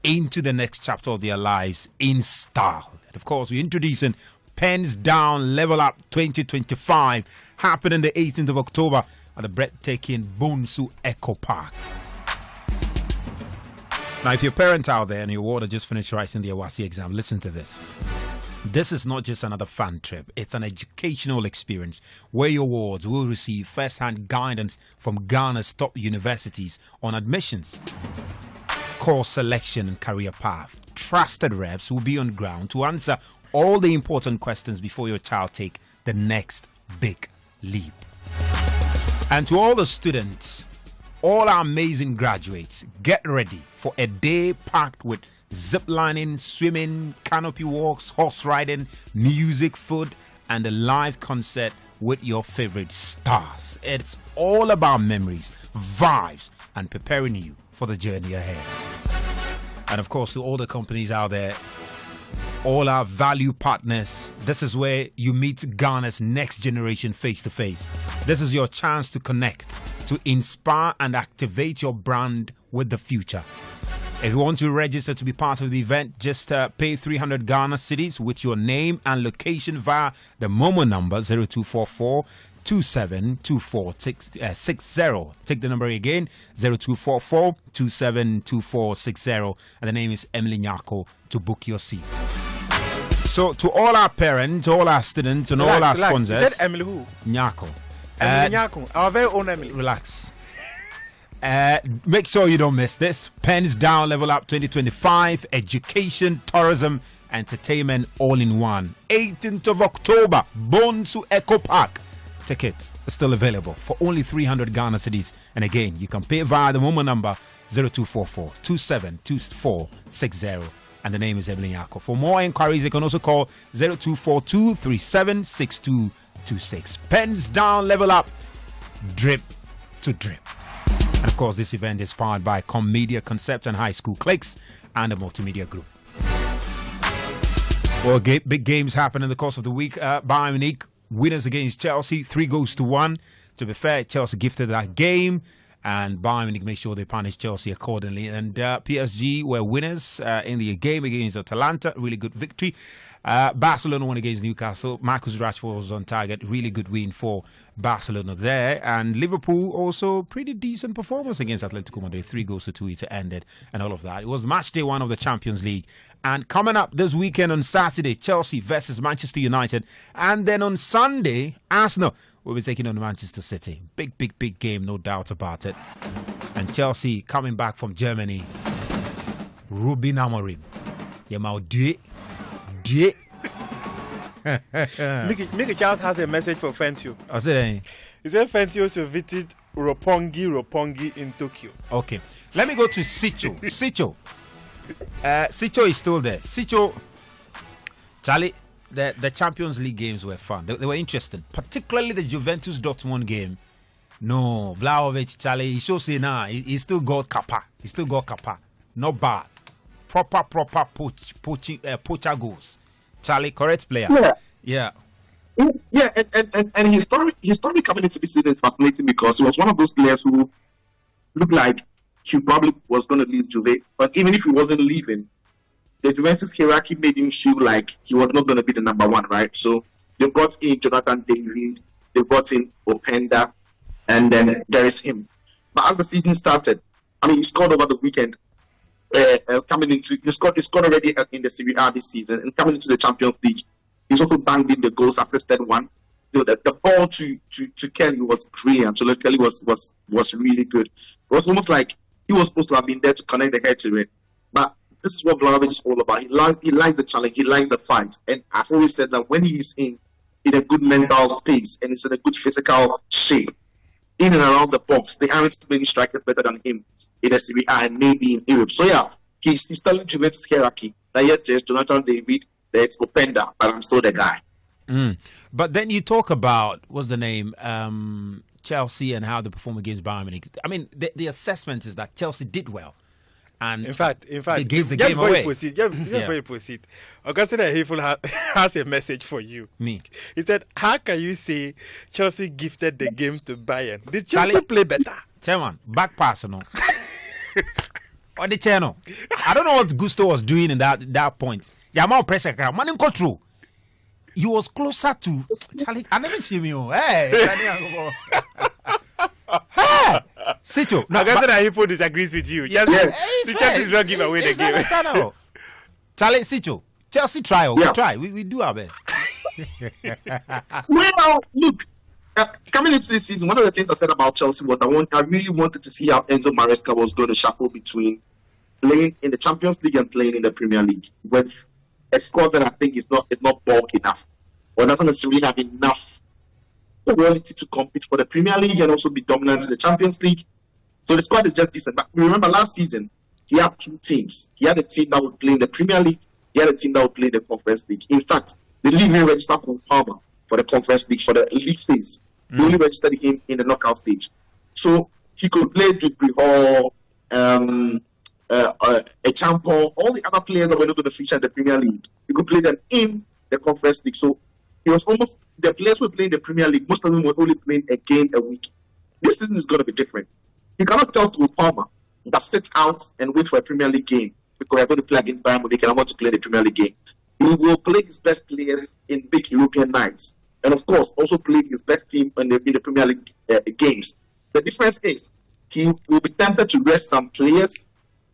into the next chapter of their lives in style. And of course, we're introducing Pens Down Level Up 2025, happening the 18th of October at the breathtaking Bonsu Eco Park. Now, if you're a parent out there and your water just finished writing the Awasi exam, listen to this. This is not just another fun trip. It's an educational experience where your wards will receive first-hand guidance from Ghana's top universities on admissions, course selection and career path. Trusted reps will be on ground to answer all the important questions before your child take the next big leap. And to all the students, all our amazing graduates, get ready for a day packed with zip lining, swimming, canopy walks, horse riding, music, food, and a live concert with your favorite stars. It's all about memories, vibes, and preparing you for the journey ahead. And of course, to all the companies out there, all our value partners, this is where you meet Ghana's next generation face to face. This is your chance to connect, to inspire and activate your brand with the future. If you want to register to be part of the event, just pay 300 Ghana cedis with your name and location via the Momo number 0244 272460. Take the number again, 0244 272460, and the name is Emily Nyako to book your seat. So to all our parents, all our students, and all our sponsors, is that Emily who? Nyako. Emily Nyako, our very own Emily. Relax. Make sure you don't miss this. Pens Down Level Up 2025, education, tourism, entertainment, all in one. 18th of October, Bonsu Echo Park. Tickets are still available for only 300 Ghana cedis. And again, you can pay via the Momo number 0244 272460. And the name is Emily Nyako. For more inquiries, you can also call 0242 376226. Pens Down Level Up, drip to drip. And of course, this event is powered by Media Concept and High School Clicks and the Multimedia Group. Well, big games happen in the course of the week. Bayern Munich winners against Chelsea, 3-1. To be fair, Chelsea gifted that game, and Bayern Munich made sure they punished Chelsea accordingly. And PSG were winners in the game against Atalanta. Really good victory. Barcelona won against Newcastle. Marcus Rashford was on target. Really good win for Barcelona there. And Liverpool also pretty decent performance against Atletico Madrid. 3-2 it ended and all of that. It was match day 1 of the Champions League. And coming up this weekend on Saturday, Chelsea versus Manchester United. And then on Sunday, Arsenal will be taking on Manchester City. Big game, no doubt about it. And Chelsea coming back from Germany. Ruben Amorim. Mickey Charles has a message for Fentio. I said, He said Fentio should visit Roppongi in Tokyo. Okay. Let me go to Sicho. Sicho is still there. Sicho, Charlie, the Champions League games were fun. They were interesting. Particularly the Juventus Dortmund game. No, Vlahovic, Charlie, he shows you now. He still got Kappa. Not bad. Proper poacher goals. Charlie, correct player. Yeah, and his story coming into the season is fascinating because he was one of those players who looked like he probably was going to leave Juve, but even if he wasn't leaving, the Juventus hierarchy made him feel like he was not going to be the number one, right? So they brought in Jonathan David, they brought in Openda, and then there is him. But as the season started, I mean, he scored over the weekend. He scored already in the Serie A this season, and coming into the Champions League, he's also banged in the goals, assisted one. The ball to Kelly was brilliant. So Kelly was really good. It was almost like he was supposed to have been there to connect the head to it. But this is what Vlahovic is all about. He likes the challenge. He likes the fight. And I've always said that when he's in a good mental space and he's in a good physical shape, in and around the box, there aren't too many strikers better than him in the Serie A and maybe in Europe. So yeah, he's telling Juventus hierarchy that yes, there's Jonathan David, there's Openda, but I'm still the guy. But then you talk about, what's the name, Chelsea and how they perform against Bayern Munich. I mean, the assessment is that Chelsea did well. And in fact, they gave the game away. Very proceed. Augustine Hayful has a message for you. Me. He said, how can you say Chelsea gifted the game to Bayern? Did Chelsea play better? Chairman, back pass, no. On the channel. I don't know what Gusto was doing in that point. Yamal pressure, man, him control. He was closer to Charlie. I never see me. Hey, hey, Sito. No, Augustine Hayful disagrees with you. Yes, Chelsea is not giving away the game. Charlie Sito. Chelsea try. Yeah. We try. We do our best. Well, look, coming into this season, one of the things I said about Chelsea was I really wanted to see how Enzo Maresca was going to shuffle between playing in the Champions League and playing in the Premier League with a squad that I think is not bulk enough, or not necessarily have enough quality to compete for the Premier League and also be dominant in the Champions League. So the squad is just decent. But remember, last season he had two teams. He had a team that would play in the Premier League. He had a team that would play in the Conference League. In fact, the league even registered Cole Palmer for the Conference League for the league phase. They only registered him in the knockout stage. So he could play Dewsbury Hall, a Champon, all the other players that were not going to feature in the Premier League. He could play them in the Conference League. So he was almost, the players who play in the Premier League, most of them were only playing a game a week. This season is going to be different. You cannot tell to Palmer that sits out and wait for a Premier League game because we're going to play against Bayern Munich and I want to play the Premier League game. He will play his best players in big European nights. And of course, also play his best team in the Premier League games. The difference is he will be tempted to rest some players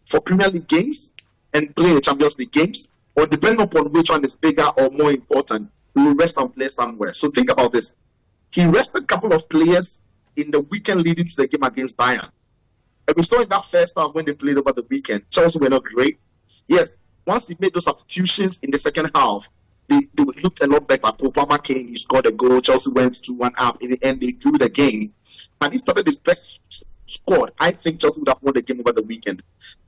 for Premier League games and play the Champions League games, or depending upon which one is bigger or more important, he will rest some players somewhere. So think about this. He rested a couple of players in the weekend leading to the game against Bayern. And we saw in that first half when they played over the weekend, Chelsea were not great. Yes, once he made those substitutions in the second half, they looked a lot better. Palmer came, he scored a goal, Chelsea went 2-1 up. In the end, they drew the game. And he started his best squad. I think Chelsea would have won the game over the weekend.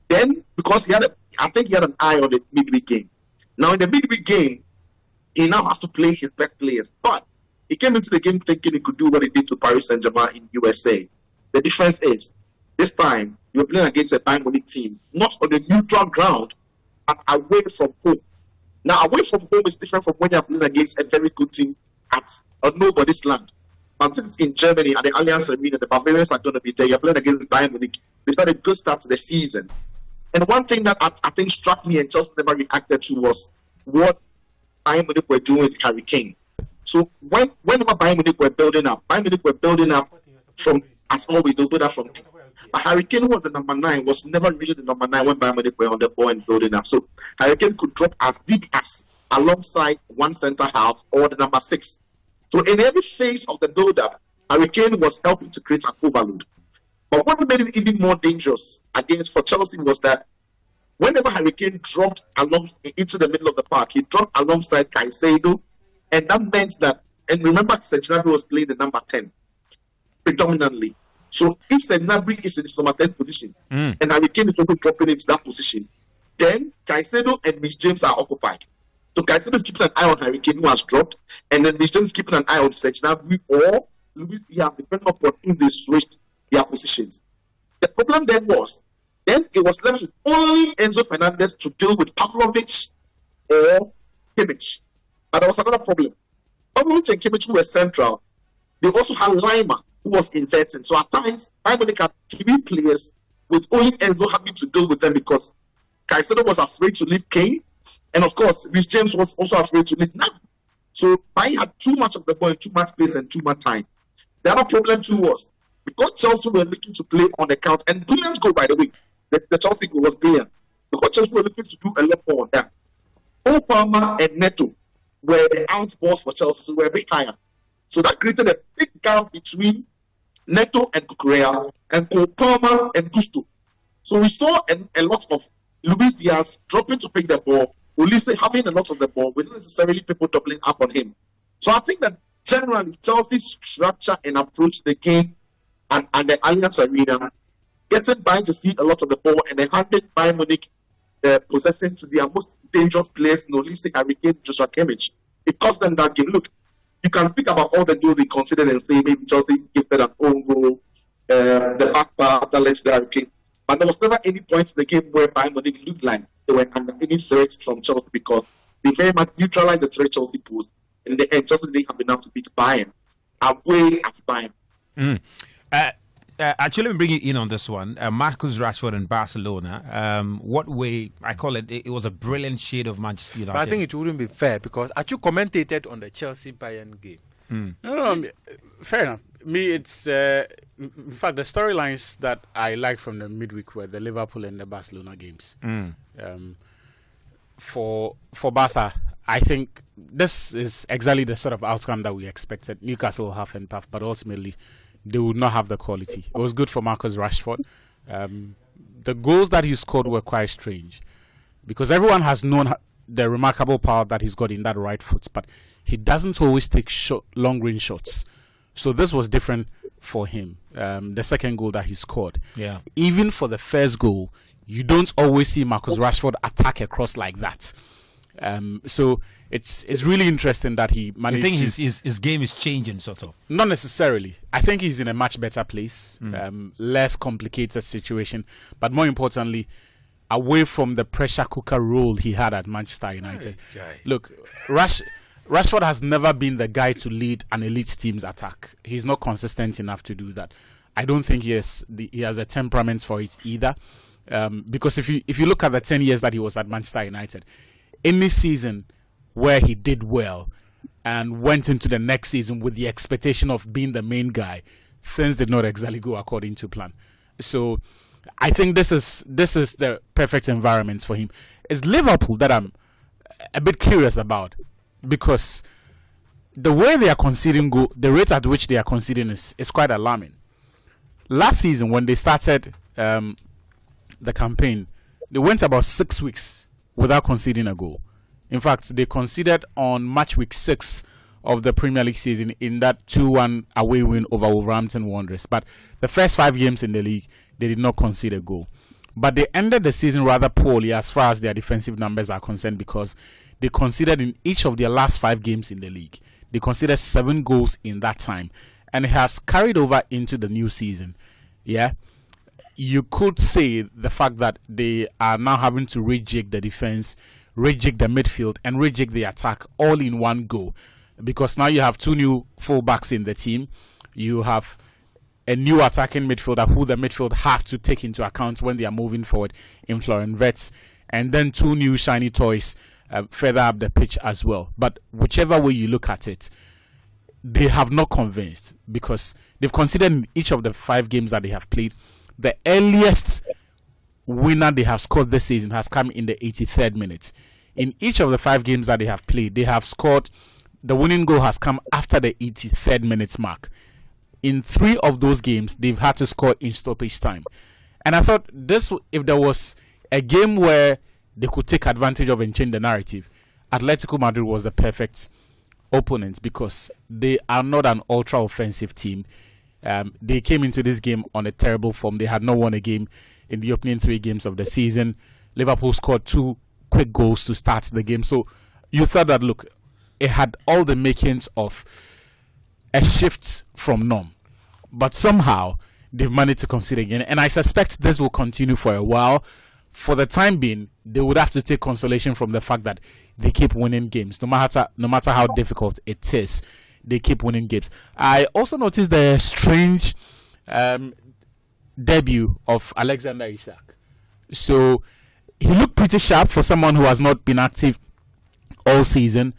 Then, because I think he had an eye on the midweek game. Now, in the midweek game, he now has to play his best players. But he came into the game thinking he could do what he did to Paris Saint-Germain in USA. The difference is, this time, you're playing against a Bayern Munich team, not on a neutral ground, but away from home. Now, away from home is different from when you're playing against a very good team at a nobody's land. But since it's in Germany at the Allianz Arena, the Bavarians are going to be there. You're playing against Bayern Munich. They started a good start to the season. And one thing that I think struck me and Chelsea never reacted to was what Bayern Munich were doing with Harry Kane. So whenever Bayern Munich were building up from, as always, they'll build up from. But Harry Kane was the number 9, was never really the number 9 when Bayern Munich were on the ball and building up. So Harry Kane could drop as deep as alongside one centre half or the number 6. So in every phase of the build-up, Harry Kane was helping to create an overload. But what made it even more dangerous for Chelsea was that whenever Harry Kane dropped into the middle of the park, he dropped alongside Caicedo, and that meant that, and remember, Serge was playing the number 10 predominantly. So if Gnabry is in his number 10 position, and Harry Kane is also dropping into that position, then Caicedo and Rhys James are occupied. So Caicedo is keeping an eye on Harry Kane, who has dropped, and then Rhys James is keeping an eye on Serge Gnabry or Luis Diaz, depending upon if they switched their positions. The problem then it was left with only Enzo Fernandez to deal with Pavlovic or Kimmich. But there was another problem. Pavlovic and Kimmich, who were central, they also had Lima, who was inverting. So at times, Bayern Munich had 3 players with only Enzo having to deal with them because Caicedo was afraid to leave Kane, and of course, Rhys James was also afraid to leave Gnabry. So Bayern had too much of the ball, too much space, and too much time. The other problem too was because Chelsea were looking to play on the count, and brilliant goal, by the way. The Chelsea goal was brilliant because Chelsea were looking to do a lot more on that. Cole Palmer and Neto were the outballs for Chelsea, so were a bit higher. So that created a big gap between Neto and Cucurella and Cole Palmer and Gusto. So we saw a lot of Luis Diaz dropping to pick the ball, Ulisse having a lot of the ball, without necessarily people doubling up on him. So I think that generally Chelsea's structure and approach to the game and the Allianz Arena, getting Bayern to see a lot of the ball and then handing Bayern Munich possession to their most dangerous players, Ulisse, Harry Kane, Joshua Kimmich. It cost them that game. Look, you can speak about all the goals they considered and say maybe Chelsea gifted an own goal, the back pass that led to the Harry Kane. But there was never any point in the game where Bayern Munich looked like they were under any threat from Chelsea because they very much neutralized the threat Chelsea posed. In the end, Chelsea didn't have enough to beat Bayern away at Bayern. Actually, let me bring you in on this one. Marcus Rashford in Barcelona. What way, I call it, it was a brilliant shade of Manchester United. But I think it wouldn't be fair because you commentated on the Chelsea-Bayern game. No, fair enough. Me, it's in fact the storylines that I liked from the midweek were the Liverpool and the Barcelona games. for Barca, I think this is exactly the sort of outcome that we expected. Newcastle will huff and puff, but ultimately they would not have the quality. It was good for Marcus Rashford. The goals that he scored were quite strange because everyone has known the remarkable power that he's got in that right foot, but he doesn't always take long-range shots. So this was different for him. The second goal that he scored. Yeah. Even for the first goal, you don't always see Marcus Rashford attack across like that. So it's really interesting that he managed. You think his game is changing, sort of? Not necessarily. I think he's in a much better place, less complicated situation, but more importantly, away from the pressure cooker role he had at Manchester United. Look, Rashford has never been the guy to lead an elite team's attack. He's not consistent enough to do that. I don't think he has a temperament for it either. Because if you look at the 10 years that he was at Manchester United, any season where he did well and went into the next season with the expectation of being the main guy, things did not exactly go according to plan. So I think this is the perfect environment for him. It's Liverpool that I'm a bit curious about, because the way they are conceding goal, the rate at which they are conceding is quite alarming. Last season, when they started the campaign, they went about 6 weeks without conceding a goal. In fact, they conceded on match week 6 of the Premier League season in that 2-1 away win over Wolverhampton Wanderers. But the first 5 games in the league, they did not concede a goal. But they ended the season rather poorly as far as their defensive numbers are concerned, because they conceded in each of their last 5 games in the league. They conceded 7 goals in that time. And it has carried over into the new season. Yeah. You could say the fact that they are now having to rejig the defense, rejig the midfield, and rejig the attack all in one go. Because now you have 2 new fullbacks in the team. You have a new attacking midfielder who the midfield have to take into account when they are moving forward in Florian Wirtz. And then 2 new shiny toys further up the pitch as well. But whichever way you look at it, they have not convinced, because they've considered in each of the 5 games that they have played, the earliest winner they have scored this season has come in the 83rd minute. In each of the 5 games that they have played, they have scored, the winning goal has come after the 83rd minute mark. In 3 of those games, they've had to score in stoppage time. And I thought if there was a game where they could take advantage of and change the narrative, Atletico Madrid was the perfect opponent, because they are not an ultra offensive team. They came into this game on a terrible form. They had not won a game in the opening 3 games of the season. Liverpool scored 2 quick goals to start the game. So you thought that, look, it had all the makings of a shift from norm. But somehow they've managed to concede again. And I suspect this will continue for a while. For the time being, they would have to take consolation from the fact that they keep winning games. No matter how difficult it is, they keep winning games. I also noticed the strange debut of Alexander Isak. So he looked pretty sharp for someone who has not been active all season.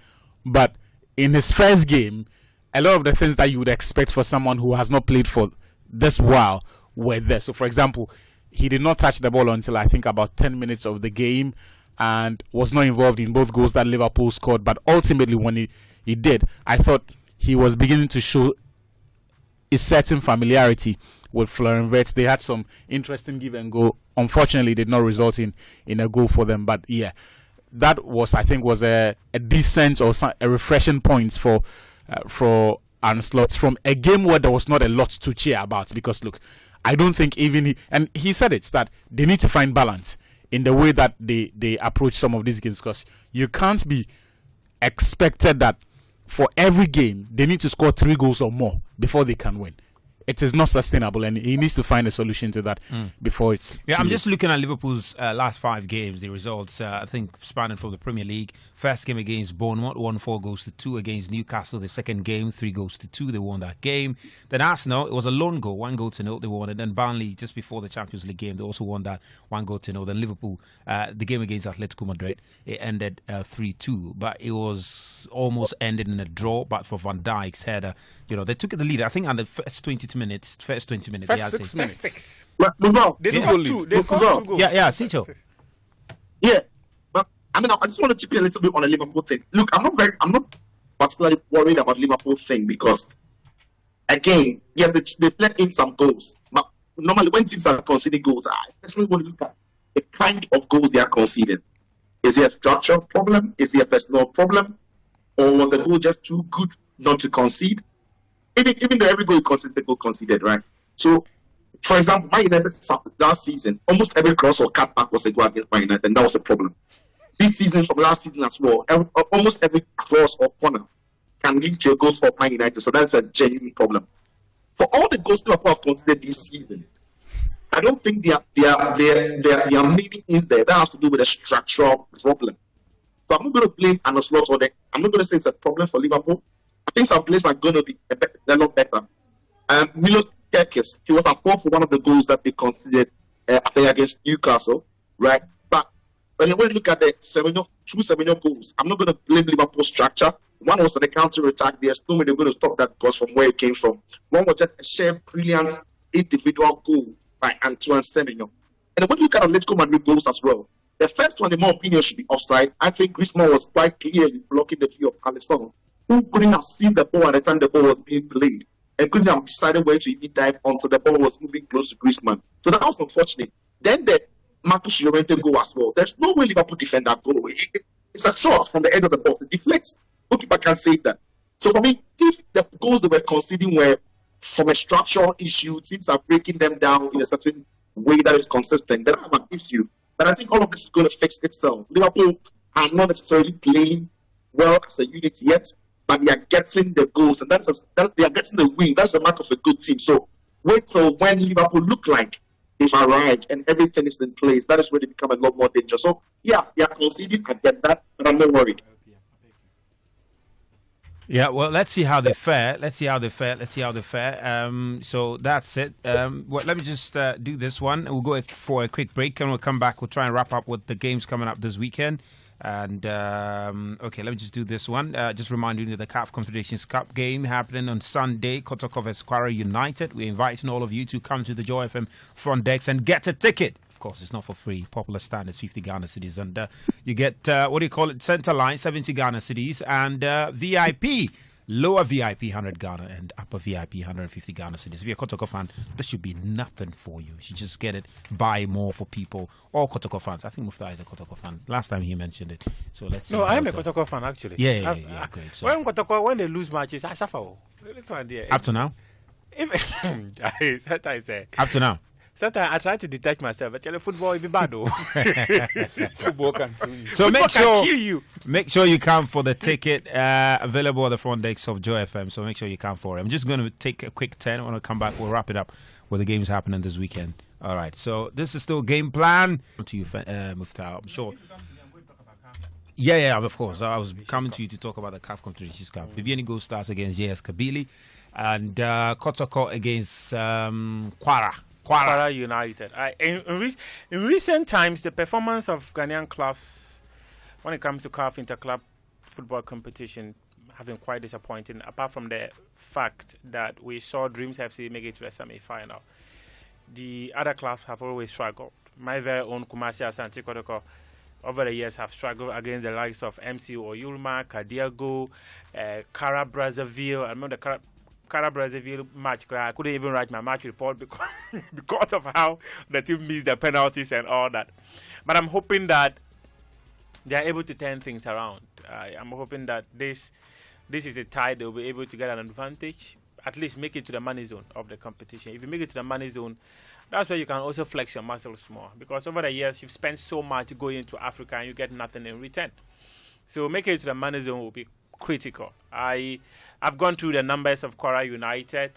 But in his first game, a lot of the things that you would expect for someone who has not played for this while were there. So, for example, he did not touch the ball until I think about 10 minutes of the game, and was not involved in both goals that Liverpool scored. But ultimately, when he did, I thought he was beginning to show a certain familiarity with Florian Wirtz. They had some interesting give and go. Unfortunately, did not result in a goal for them. But yeah, that was, I think, was a decent or a refreshing point for Ancelotti from a game where there was not a lot to cheer about. Because look, I don't think even he said it, that they need to find balance in the way that they approach some of these games, because you can't be expected that for every game they need to score 3 goals or more before they can win. It is not sustainable, and he needs to find a solution to that before it's... Yeah, I'm just looking at Liverpool's last 5 games, the results, I think, spanning from the Premier League. First game against Bournemouth, won 4-2 against Newcastle. The second game, 3-2, they won that game. Then Arsenal, it was a lone goal, 1-0, they won it. Then Burnley, just before the Champions League game, they also won that 1-0. Then Liverpool, the game against Atletico Madrid, it ended 3-2. But it was almost ended in a draw, but for Van Dijk's header, they took the lead. I think on the first 20 minutes. First 6 minutes. They scored 2 goals. Yeah, Sito. Yeah, but I mean, I just want to chip in a little bit on the Liverpool thing. Look, I'm not particularly worried about Liverpool thing because, again, yes, they let in some goals, but normally when teams are conceding goals, I personally want to look at the kind of goals they are conceding. Is it a structural problem? Is it a personal problem? Or was the goal just too good not to concede? Even though every goal you conceded, the goal conceded, right? So, for example, Man United last season, almost every cross or cutback was a goal against Man United, and that was a problem. This season, from last season as well, almost every cross or corner can lead to a goal for Man United, so that's a genuine problem. For all the goals Liverpool have conceded this season, I don't think they are meaning in there. That has to do with a structural problem. So I'm not going to blame Arne Slot on it. I'm not going to say it's a problem for Liverpool. I think some players are going to be a lot better. Milos Kerkis, he was at fault for one of the goals that they considered against Newcastle, right? But when you look at the two Semenyo goals, I'm not going to blame Liverpool's structure. One was on a counter-attack. There's no way they're going to stop that because from where it came from. One was just a sheer brilliant individual goal by Antoine Semenyo. And when you look at Atletico Madrid goals as well, the first one, in my opinion, should be offside. I think Griezmann was quite clearly blocking the view of Alisson, who couldn't have seen the ball at the time the ball was being played, and couldn't have decided where to even dive onto the ball was moving close to Griezmann. So that was unfortunate. Then the Marcus Llorente goal as well. There's no way Liverpool defend that goal. It's a shot from the end of the box. It deflects. Goalkeeper can't save that. So for me, if the goals they were conceding were from a structural issue, teams are breaking them down in a certain way that is consistent, then I have an issue. But I think all of this is going to fix itself. Liverpool are not necessarily playing well as a unit yet, but they are getting the goals, and they are getting the win. That's the mark of a good team. So wait till when Liverpool look like they've arrived and everything is in place. That is where they become a lot more dangerous. So yeah, they are conceding. I get that, but I'm not worried. Yeah, well, let's see how they fare. So that's it. Well, let me just do this one. We'll go for a quick break, and we'll come back. We'll try and wrap up with the games coming up this weekend. And, okay, let me just do this one. Just remind you of the CAF Confederations Cup game happening on Sunday, Kotoko vs Kwara United. We're inviting all of you to come to the Joy FM front decks and get a ticket. Of course, it's not for free. Popular standards, 50 Ghana cedis. And you get, center line, 70 Ghana cedis. And VIP, lower VIP, 100 Ghana, and upper VIP, 150 Ghana cedis. If you're a Kotoko fan, this should be nothing for you. You should just get it, buy more for people. All Kotoko fans. I think Mufta is a Kotoko fan. Last time he mentioned it. So let's see. No, I am a Kotoko fan, actually. Yeah, great. So, when they lose matches, I suffer. This one there. Up to now? Up to now? Sometimes I try to detach myself, but football is bad though. Football can kill you. So make sure you come for the ticket available at the front decks of Joy FM. So make sure you come for it. I'm just going to take a quick 10. I want to come back. We'll wrap it up with the games happening this weekend. All right. So this is still game plan. To you, Mufta. I'm sure. Yeah, of course. I was coming to you to talk about the CAF Confederations Cup. Bibiani Gold Stars against JS Kabili and Kotoko against Kwara United. In recent times, the performance of Ghanaian clubs when it comes to CAF Interclub football competition have been quite disappointing, apart from the fact that we saw Dreams FC make it to the semi-final. The other clubs have always struggled. My very own Kumasi Asante Kotoko over the years have struggled against the likes of MC Oyulma, Kadiago, Kara Brazzaville. I remember the Kara Brazzaville match. I couldn't even write my match report because of how the team missed the penalties and all that. But I'm hoping that they are able to turn things around. I'm hoping that this is a tie they'll be able to get an advantage, at least make it to the money zone of the competition. If you make it to the money zone, that's where you can also flex your muscles more, because over the years you've spent so much going into Africa and you get nothing in return. So making it to the money zone will be critical. I've gone through the numbers of Kwara United.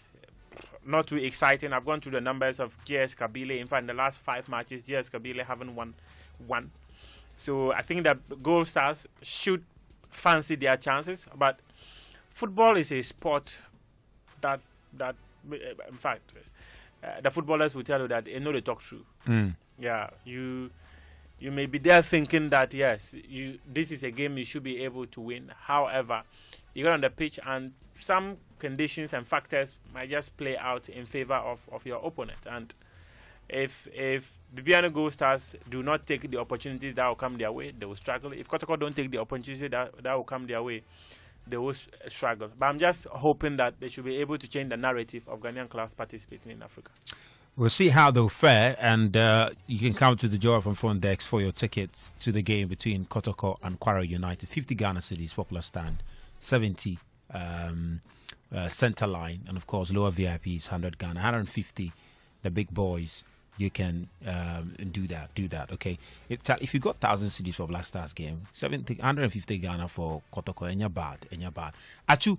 Not too exciting. I've gone through the numbers of GS Kabile. In fact, in the last 5 matches, GS Kabile haven't won one. So I think that Gold Stars should fancy their chances. But football is a sport that in fact, the footballers will tell you that they know they talk true. Yeah, you may be there thinking that yes, this is a game you should be able to win. However, you get on the pitch and some conditions and factors might just play out in favor of your opponent. And If Bibiano Gold Stars do not take the opportunities that will come their way, they will struggle. If Kotoko don't take the opportunities that will come their way, they will struggle. But I'm just hoping that they should be able to change the narrative of Ghanaian clubs participating in Africa. We'll see how they'll fare, and you can come to the Joy from Phone Dex for your tickets to the game between Kotoko and Kwara United. 50 Ghana cedis, popular stand, 70 center line, and of course lower VIPs 100 Ghana, 150 the big boys. You can do that. Okay, if you got 1,000 cedis for Black Stars game, 150 Ghana for Kotoko, and you're bad. Achu,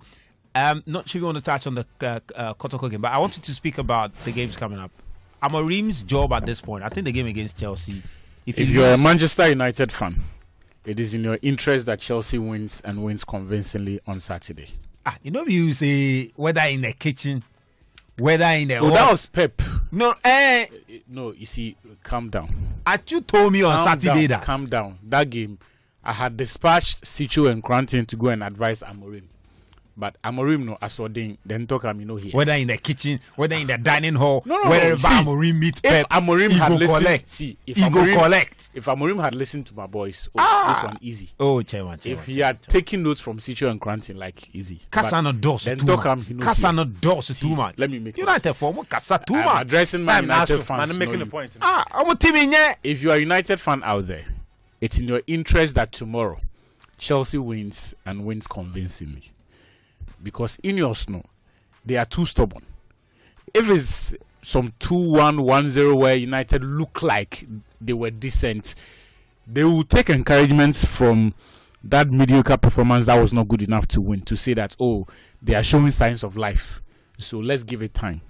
not sure you want to touch on the Kotoko game, but I wanted to speak about the games coming up. Amorim's job at this point, I think the game against Chelsea. If you're a Manchester United fan, it is in your interest that Chelsea wins and wins convincingly on Saturday. You say whether in the kitchen, whether in the that was Pep. No, no, you see, calm down. Achu told me on Saturday that. Calm down. That game, I had dispatched Sichu and Cranton to go and advise Amorim. But Amorim no asording then talk here. Whether in the kitchen, whether in the dining hall, no, wherever Amorim meet Pep, if Amorim had listened, if Amorim had listened to my boys, this one easy. If he had taken notes from Sicho and Cranton, like easy. Casa no dos too much. Casa no dos too much. Let me make United form Casa too much. I'm addressing my United fans. I'm making a point. I'm a team in here. If you are a United fan out there, it's in your interest that tomorrow Chelsea wins and wins convincingly. Because Ineos, no, they are too stubborn. If it's some 2-1, 1-0 where United look like they were decent, they will take encouragements from that mediocre performance that was not good enough to win, to say that, they are showing signs of life. So let's give it time.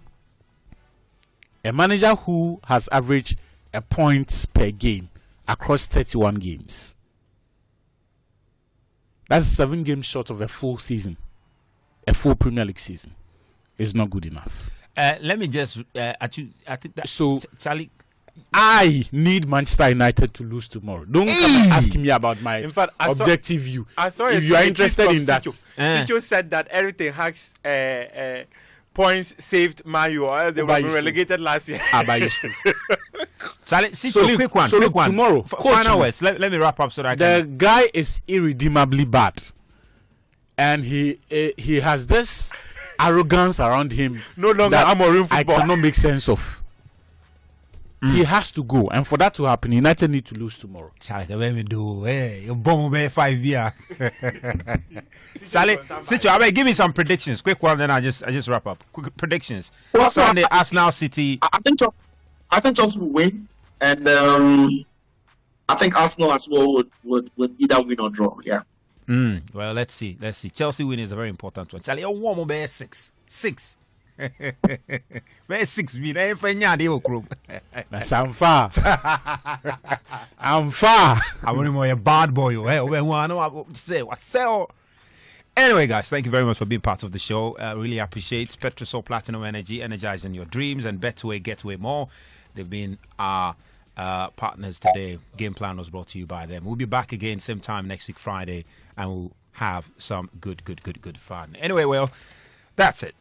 A manager who has averaged a point per game across 31 games, that's 7 games short of a full season. A full Premier League season is not good enough. Let me just I think that so Charlie, I need Manchester United to lose tomorrow. Don't come and ask me about my objective view. If you are interested in that, Sicho said that everything has points saved Mayu, or they were relegated last year. Charlie, Sicho, quick one. Tomorrow, final words. Let me wrap up so that the guy is irredeemably bad. And he has this arrogance around him no longer that Amorim football. I cannot make sense of. He has to go, and for that to happen, United need to lose tomorrow. Charlie, let me do. You bomb me 5 years. Charlie, Sicho, give me some predictions. Quick one, then I just wrap up. Quick predictions. Sunday, Arsenal City. I think Chelsea will win, and I think Arsenal as well would either win or draw. Yeah. Well, let's see. Chelsea win is a very important one. Charlie, one more bear 6. Bear 6 mean I'm far. I'm far. I'm only more a bad boy. Anyway, guys, thank you very much for being part of the show. Really appreciate Petrosol Platinum Energy, energizing your dreams, and Betway, Getway more. They've been our partners today. Game plan was brought to you by them. We'll be back again same time next week Friday, and we'll have some good fun. Anyway, well, that's it.